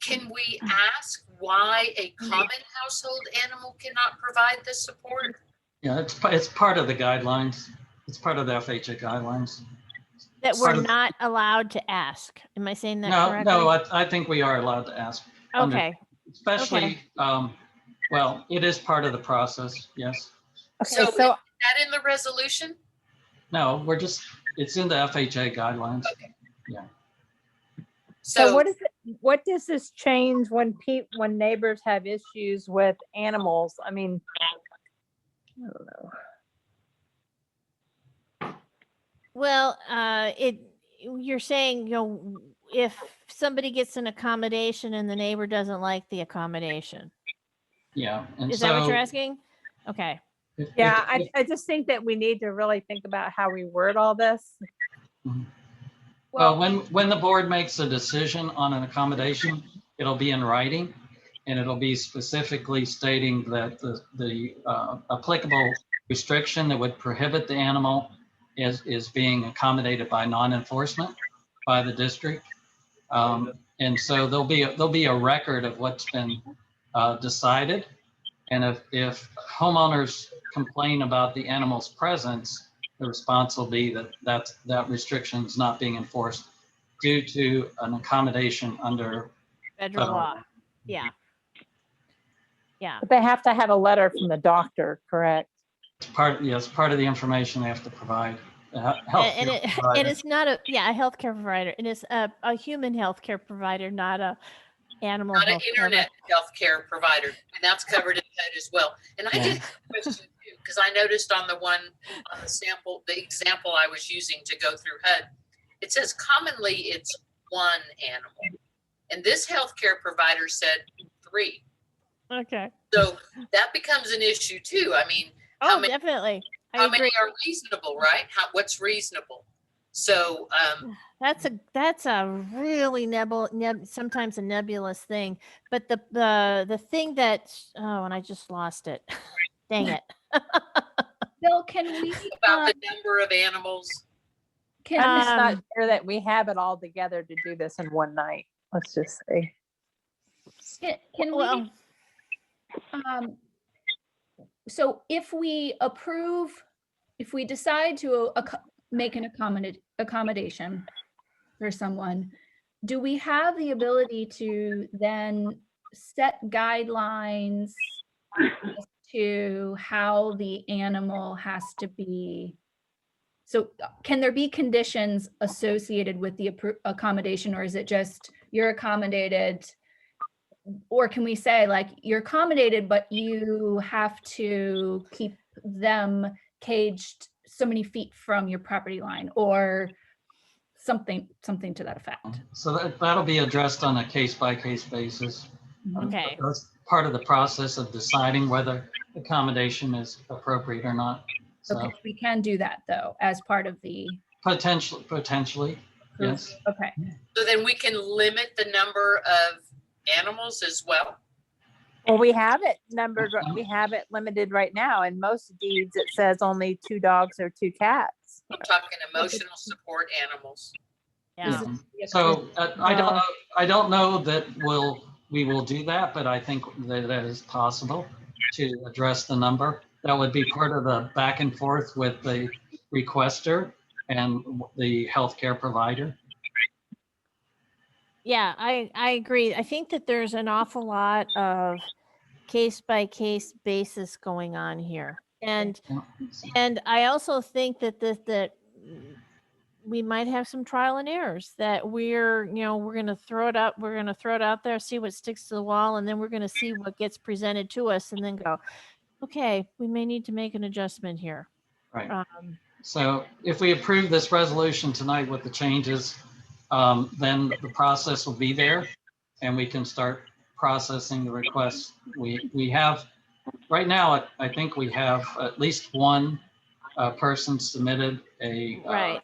Can we ask why a common household animal cannot provide the support? Yeah, it's part of the guidelines. It's part of the FHA guidelines. That Part we're of- not allowed to ask. Am I saying that No, correctly? no, I think we are allowed to ask. under- Okay. Especially, well, it is part of the process, yes. So is that in the resolution? No, it's in the FHA guidelines. Yeah. So what does this change when when neighbors have issues with animals? I mean, I don't know. Well, you're saying, if somebody gets an accommodation and the neighbor doesn't like the accommodation. Yeah. And Is that what you're so asking? Okay. Yeah, I just think that we need to really think about how we word all this. Well, when the board makes a decision on an accommodation, it'll be in writing, and it'll be specifically stating that the applicable restriction that would prohibit the animal is being accommodated by non-enforcement by the district. And so there'll be a record of what's been decided. And if homeowners complain about the animal's presence, the response will be that restriction is not being enforced due to an accommodation under Federal law. Yeah. Yeah. But they have to have a letter from the doctor, correct? It's part of the information they have to provide. And it's not a healthcare provider. It is a human healthcare provider, not a animal Not an health internet healthcare provider, and that's covered in that as well. And I did have a question too, because I noticed on the example I was using to go through HUD, it says commonly it's one animal, and this healthcare provider said 3. Okay. So that becomes an issue too. I mean, how many, definitely. how many are reasonable, right? What's reasonable? So that's a really sometimes a nebulous thing. But the thing that and I just lost it. Dang it. Bill, can we about the number of animals? I'm just not sure that we have it all together to do this in one night. Let's just say. Can we? So if we decide to make an accommodation for someone, do we have the ability to then set guidelines as to how the animal has to be? So can there be conditions associated with the accommodation, or is it just you're accommodated? Or can we say, like, you're accommodated, but you have to keep them caged so many feet from your property line, or something to that effect? So that'll be addressed on a case-by-case basis. Okay. That's part of the process of deciding whether accommodation is appropriate or not. So Okay, we can do that though, as part of the potentially, yes. Okay. So then we can limit the number of animals as well. Well, we have it numbered. We have it limited right now. In most deeds, it says only 2 dogs or 2 cats. I'm talking emotional support animals. Yeah. So I don't know that we will do that, but I think that is possible to address the number. That would be part of the back and forth with the requester and the healthcare provider. Yeah, I agree. I think that there's an awful lot of case by case basis going on here. And I also think that we might have some trial and errors, that we're going to throw it up. We're going to throw it out there, see what sticks to the wall. And then we're going to see what gets presented to us and then go, okay, we may need to make an adjustment here. Right. So if we approve this resolution tonight with the changes, then the process will be there and we can start processing the requests. We have, right now, I think we have at least one person submitted a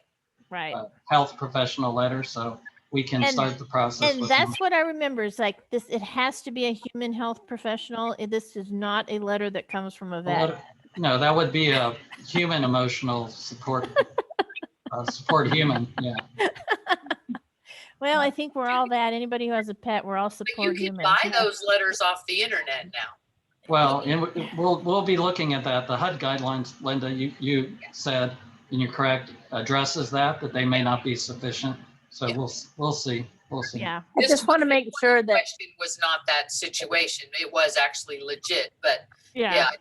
health professional letter, so we can start the process. And that's what I remember is like this, it has to be a human health professional. This is not a letter that comes from a vet. No, that would be a human emotional support, support human, yeah. Well, I think we're all that. Anybody who has a pet, we're all support You can humans. buy those letters off the internet now. Well, and we'll be looking at that. The HUD guidelines, Linda, you said, and you're correct, addresses that they may not be sufficient. So Yeah. we'll see. We'll see. Yeah, I just want to make sure that, Question was not that situation. It was actually legit, but yeah, I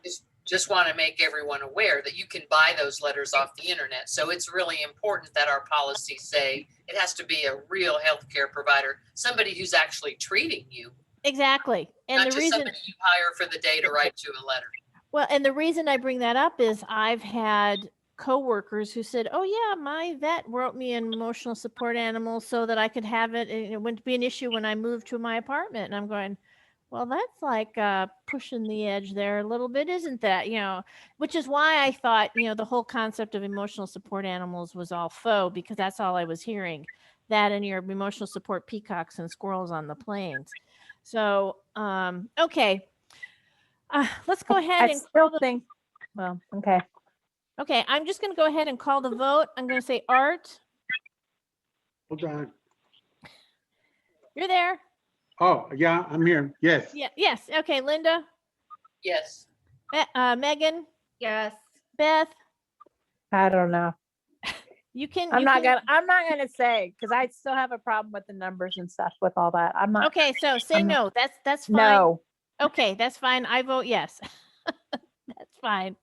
just want to make everyone aware that you can buy those letters off the internet. So it's really important that our policies say it has to be a real healthcare provider, somebody who's actually treating you. Exactly. And Not the just reason, somebody you hire for the day to write you a letter. well, and the reason I bring that up is I've had coworkers who said, "Oh yeah, my vet wrote me an emotional support animal so that I could have it, and it wouldn't be an issue when I moved to my apartment." And I'm going, well, that's like pushing the edge there a little bit, isn't that? You know, which is why I thought, you know, the whole concept of emotional support animals was all faux, because that's all I was hearing. That and your emotional support peacocks and squirrels on the plains. So, okay. Let's go ahead I and still think, well, okay. okay, I'm just going to go ahead and call the vote. I'm going to say Art, Hold on. you're there. Oh, yeah, I'm here. Yes. Yeah. Yes. Okay. Linda, Yes. Megan, Yes. Beth, I don't know. you can. I'm you not can- gonna say, because I still have a problem with the numbers and stuff with all that. I'm not. Okay. So say I'm not- no. That's fine. No. Okay. That's fine. I vote yes. That's fine.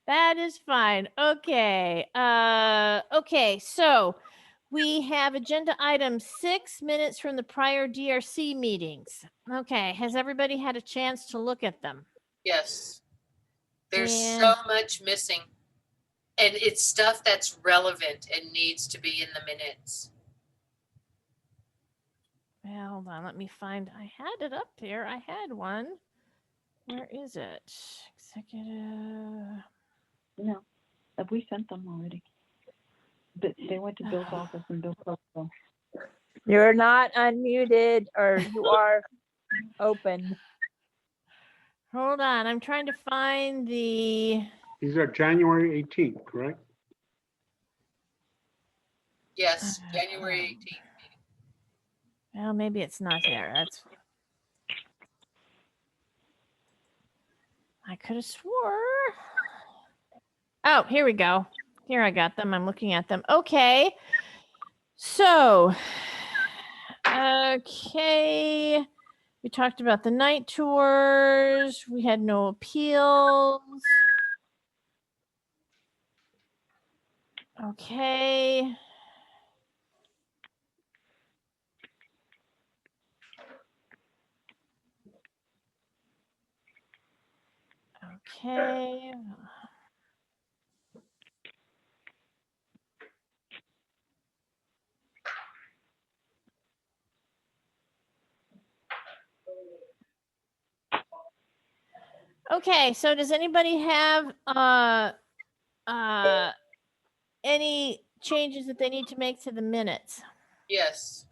That is fine. Okay. Okay. So we have agenda item 6 minutes from the prior DRC meetings. Okay. Has everybody had a chance to look at them? Yes. There's And- so much missing. And it's stuff that's relevant and needs to be in the minutes. Well, hold on. Let me find. I had it up here. I had one. Where is it? Executive. No, we sent them already. But they went to Bill's office and Bill spoke to them. You're not unmuted, or you are open. Hold on. I'm trying to find the. These are January 18th, correct? Yes, January 18th. Well, maybe it's not there. That's. I could have swore. Oh, here we go. Here I got them. I'm looking at them. Okay. So, okay. We talked about the night tours. We had no appeals. Okay. Okay. Okay, so does anybody have any changes that they need to make to the minutes? Yes.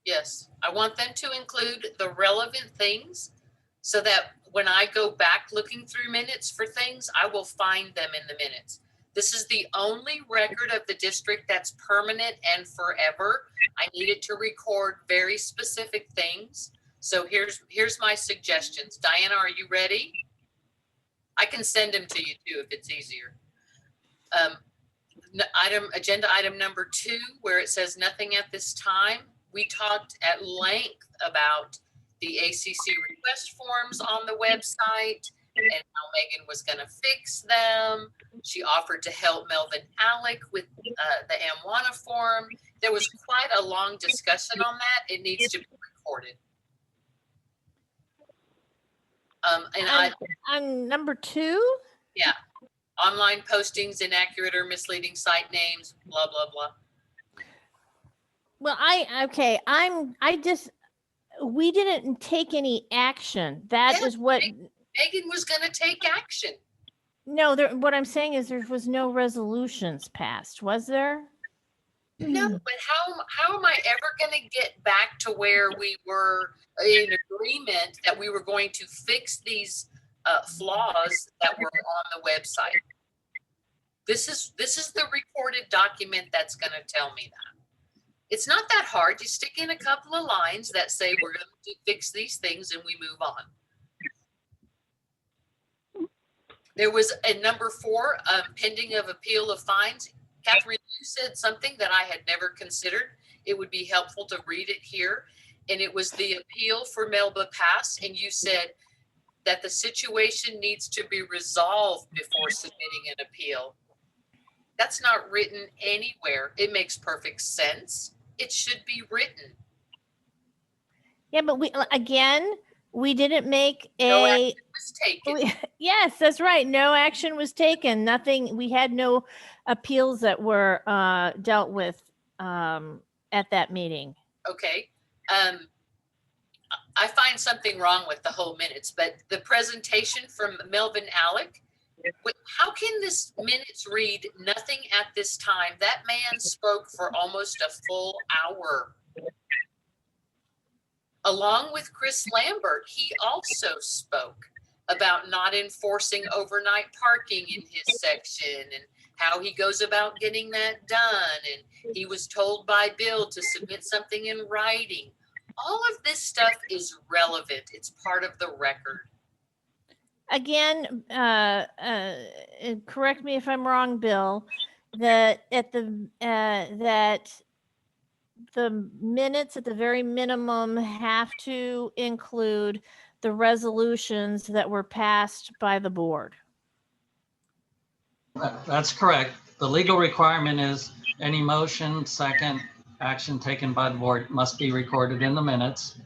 Yes, I want them to include the relevant things so that when I go back looking through minutes for things, I will find them in the minutes. This is the only record of the district that's permanent and forever. I needed to record very specific things. So here's my suggestions. Diana, are you ready? I can send them to you too if it's easier. Agenda item number 2, where it says nothing at this time. We talked at length about the ACC request forms on the website and how Megan was going to fix them. She offered to help Melvin Alec with the Amwana form. There was quite a long discussion on that. It needs to be recorded. On number 2? Yeah. Online postings, inaccurate or misleading site names, blah, blah, blah. Well, we didn't take any action. That is what Megan was going to take action. No, what I'm saying is there was no resolutions passed, was there? No, but how am I ever going to get back to where we were in agreement that we were going to fix these flaws that were on the website? This is the recorded document that's going to tell me that. It's not that hard. You stick in a couple of lines that say we're going to fix these things and we move on. There was a number 4, pending of appeal of fines. Catherine, you said something that I had never considered. It would be helpful to read it here. And it was the appeal for Melba Pass. And you said that the situation needs to be resolved before submitting an appeal. That's not written anywhere. It makes perfect sense. It should be written. Yeah, but we didn't make No a, action was taken. yes, that's right. No action was taken. Nothing, we had no appeals that were dealt with at that meeting. Okay. I find something wrong with the whole minutes, but the presentation from Melvin Alec, how can this minutes read nothing at this time? That man spoke for almost a full hour. Along with Chris Lambert, he also spoke about not enforcing overnight parking in his section and how he goes about getting that done. And he was told by Bill to submit something in writing. All of this stuff is relevant. It's part of the record. Again, correct me if I'm wrong, Bill, that at that the minutes at the very minimum have to include the resolutions that were passed by the board. That's correct. The legal requirement is any motion, second, action taken by the board must be recorded in the minutes.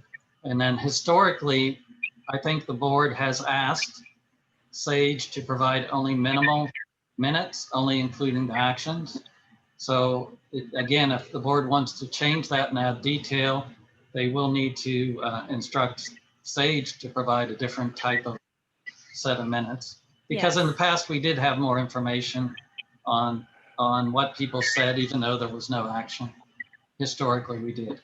And then historically, I think the board has asked Sage to provide only minimal minutes, only including the actions. So again, if the board wants to change that and add detail, they will need to instruct Sage to provide a different type of set of minutes. Because in the past, we did have more information on what people said, even though there was no action. Historically, we did.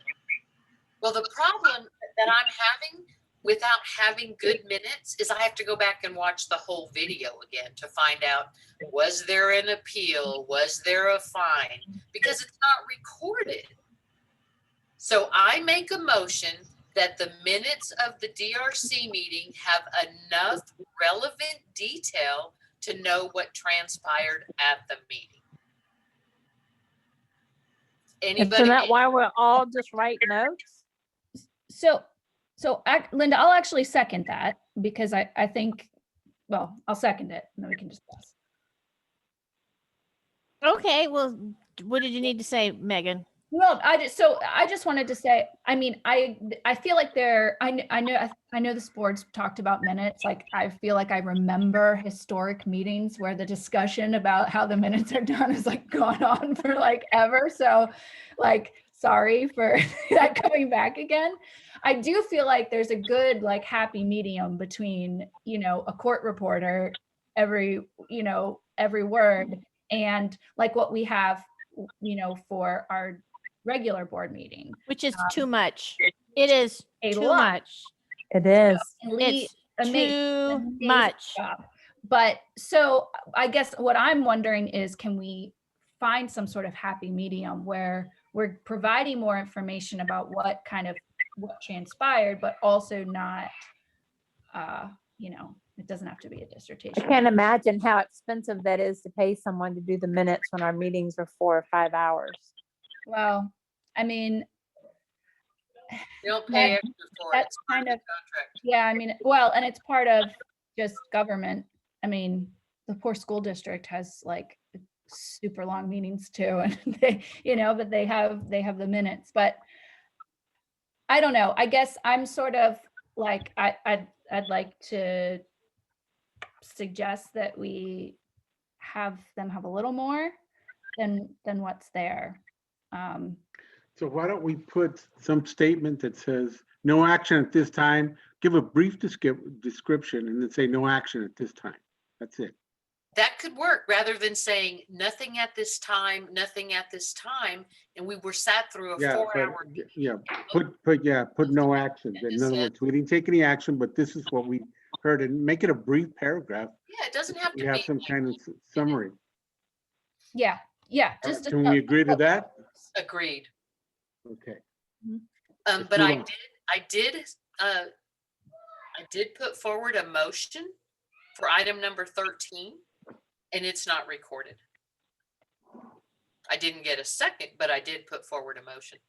Well, the problem that I'm having without having good minutes is I have to go back and watch the whole video again to find out, was there an appeal? Was there a fine? Because it's not recorded. So I make a motion that the minutes of the DRC meeting have enough relevant detail to know what transpired at the meeting. Isn't that why we're all just write notes? So Linda, I'll actually second that because I think, well, I'll second it and then we can discuss. Okay, well, what did you need to say, Megan? Well, I just wanted to say, I mean, I feel like I know this board's talked about minutes. Like, I feel like I remember historic meetings where the discussion about how the minutes are done has like gone on for like ever. So like, sorry for that coming back again. I do feel like there's a good like happy medium between, a court reporter, every word, and like what we have, for our regular board meeting, which is too much. It is too much. It is. It's too much. But so I guess what I'm wondering is, can we find some sort of happy medium where we're providing more information about what transpired, but also not, it doesn't have to be a dissertation. I can't imagine how expensive that is to pay someone to do the minutes when our meetings are 4 or 5 hours. Well, I mean, you don't pay extra for that's it. kind of, yeah, I mean, well, and it's part of just government. I mean, the poor school district has like super long meetings too, and they, but they have the minutes. But I don't know. I guess I'm sort of like, I'd like to suggest that we have them have a little more than what's there. So why don't we put some statement that says no action at this time, give a brief description and then say no action at this time. That's it. That could work rather than saying nothing at this time, nothing at this time. And we were sat through a 4-hour. Yeah, put no action. In other words, we didn't take any action, but this is what we heard, and make it a brief paragraph. Yeah, it doesn't have to We have be. some kind of summary. Yeah. Just Can we agree to that? Agreed. Okay. But I did put forward a motion for item number 13, and it's not recorded. I didn't get a second, but I did put forward a motion.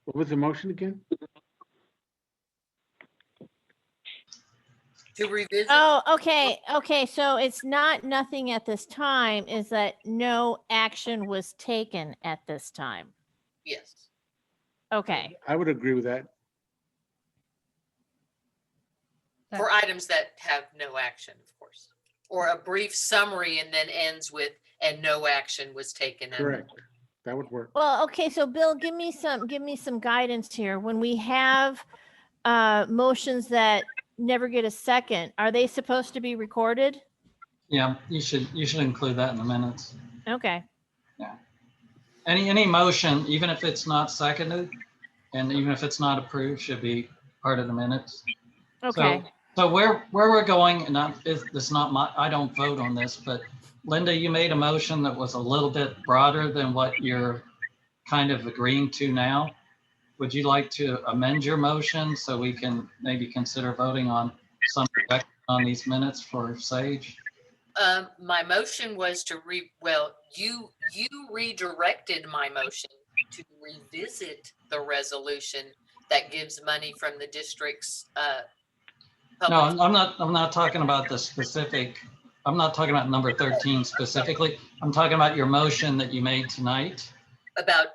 What was the motion again? To revisit. Oh, okay, okay, so it's not nothing at this time, is that no action was taken at this time? Yes. Okay, I would agree with that. For items that have no action, of course, or a brief summary and then ends with, and no action was taken. Correct. That would work. well, okay, so Bill, give me some guidance here. When we have motions that never get a second, are they supposed to be recorded? Yeah, you should include that in the minutes. Okay, Any motion, even if it's not seconded, and even if it's not approved, should be part of the minutes. okay. So where we're going, and it's not my, I don't vote on this, but Linda, you made a motion that was a little bit broader than what you're kind of agreeing to now. Would you like to amend your motion so we can maybe consider voting on some on these minutes for Sage? My motion was to you redirected my motion to revisit the resolution that gives money from the district's No, I'm not talking about the specific. I'm not talking about number 13 specifically. I'm talking about your motion that you made tonight. About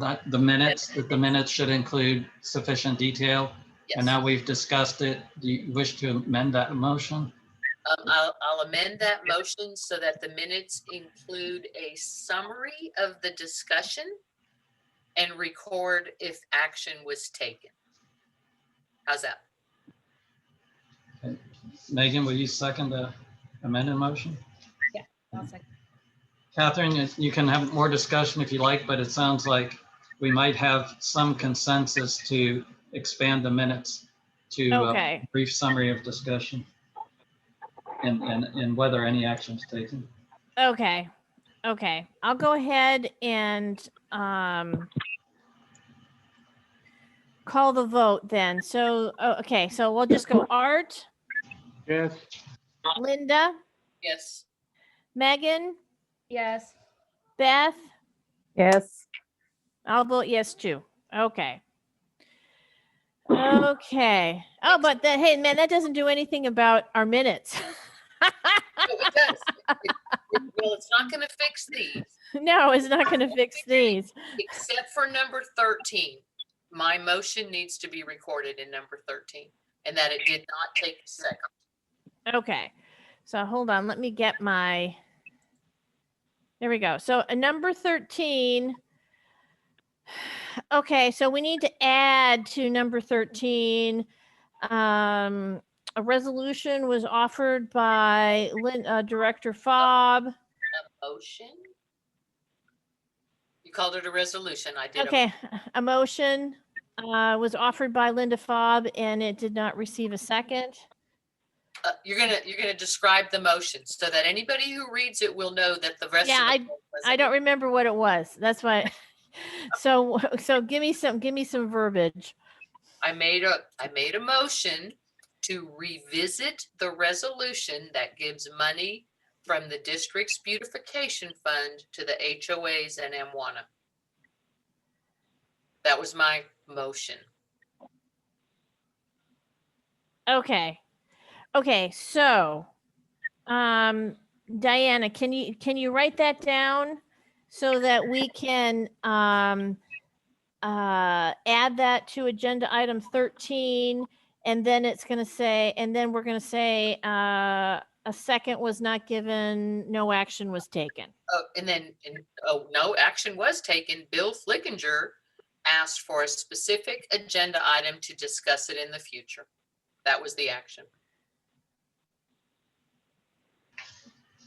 that the minutes should include sufficient detail. Yes. And now we've discussed it. Do you wish to amend that motion? I'll amend that motion so that the minutes include a summary of the discussion and record if action was taken. How's that? Okay. Megan, will you second the amended motion? Yeah, I'll second. Catherine, you can have more discussion if you like, but it sounds like we might have some consensus to expand the minutes to Okay. a brief summary of discussion and whether any action is taken. Okay, okay. I'll go ahead and call the vote then. So, okay, so we'll just go Art, Yes. Linda, Yes. Megan, Yes. Beth. Yes. I'll vote yes too. Okay. Okay. Oh, but hey, man, that doesn't do anything about our minutes. No, it does. Well, it's not going to fix these. No, it's not going to fix these. Except for number 13. My motion needs to be recorded in number 13 and that it did not take a second. Okay. So hold on. Let me get my. There we go. So number 13. Okay. So we need to add to number 13. A resolution was offered by Director Fobb. A motion? You called it a resolution. I did. Okay, a motion was offered by Linda Fobb and it did not receive a second. You're gonna describe the motion so that anybody who reads it will know that the rest. Yeah, of I don't remember what it was. That's why. So give me some verbiage. I made a motion to revisit the resolution that gives money from the district's beautification fund to the HOAs and MWANA. That was my motion. Okay. Okay. So, Diana, can you write that down so that we can add that to agenda item 13, and then it's going to say, and then we're going to say a second was not given, no action was taken. Oh, and no action was taken. Bill Flickinger asked for a specific agenda item to discuss it in the future. That was the action.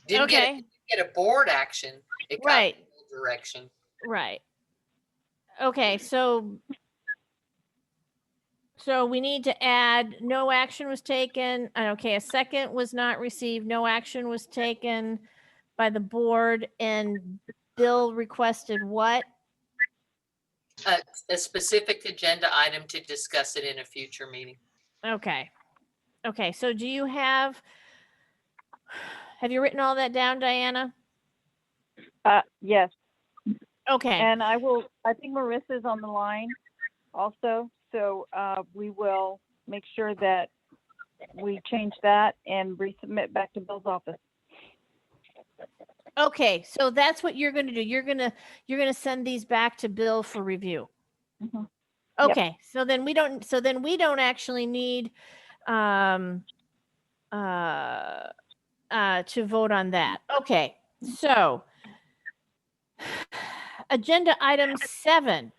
Didn't get a board action. It got Right. direction. Right. Okay, so we need to add no action was taken. Okay, a second was not received. No action was taken by the board, and Bill requested what? A specific agenda item to discuss it in a future meeting. Okay. Okay, so do you have you written all that down, Diana? Yes, Okay. and I think Marissa's on the line also, so we will make sure that we change that and resubmit back to Bill's office. Okay, so that's what you're going to do. You're going to send these back to Bill for review. Mhm. Okay, so then we don't actually need to vote on that. Okay, so agenda item 7.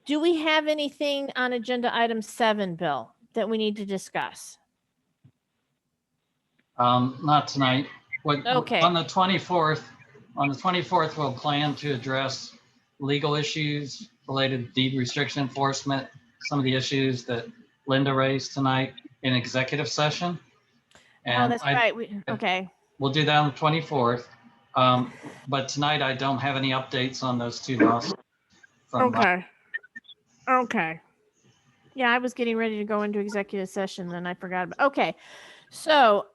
Do we have anything on agenda item 7, Bill, that we need to discuss? Not tonight. Okay. On the 24th, we'll plan to address legal issues related to deed restriction enforcement, some of the issues that Linda raised tonight in executive session. Oh, that's right. Okay. We'll do that on the 24th. But tonight I don't have any updates on those 2 lawsuits. Okay. Yeah, I was getting ready to go into executive session, then I forgot about. Okay. So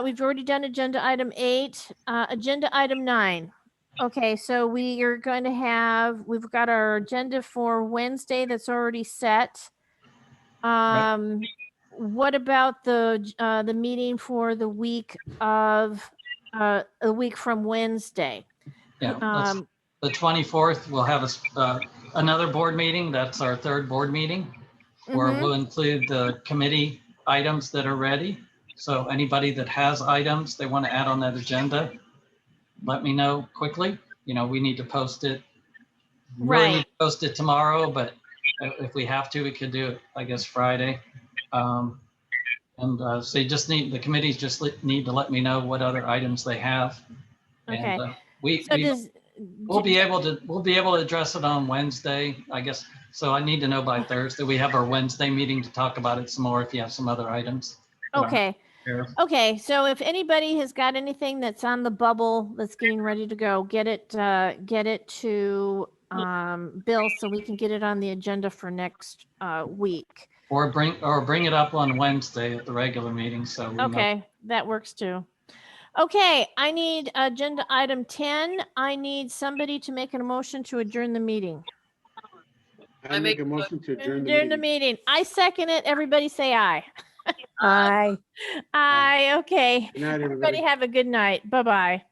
we've already done agenda item 8, agenda item 9. Okay, so we've got our agenda for Wednesday that's already set. What about the meeting for the week of a week from Wednesday? Yeah, the 24th, we'll have another board meeting. That's our 3rd board meeting, where we'll include the committee items that are ready. So anybody that has items they want to add on that agenda, let me know quickly. We need to post it. Really need to post it tomorrow, but if we have to, we could do it, I guess, Friday. So the committees just need to let me know what other items they have. Okay. And we'll be able to address it on Wednesday, I guess. So I need to know by Thursday. We have our Wednesday meeting to talk about it some more if you have some other items. Okay. Okay. So if anybody has got anything that's on the bubble that's getting ready to go, get it to Bill so we can get it on the agenda for next week. Or bring it up on Wednesday at the regular meeting. So we know. That works too. Okay, I need agenda item 10. I need somebody to make a motion to adjourn the meeting. I make a motion to adjourn the meeting. I second it. Everybody say aye. Aye. Aye. Okay. Good night, Everybody have a good night. Bye-bye.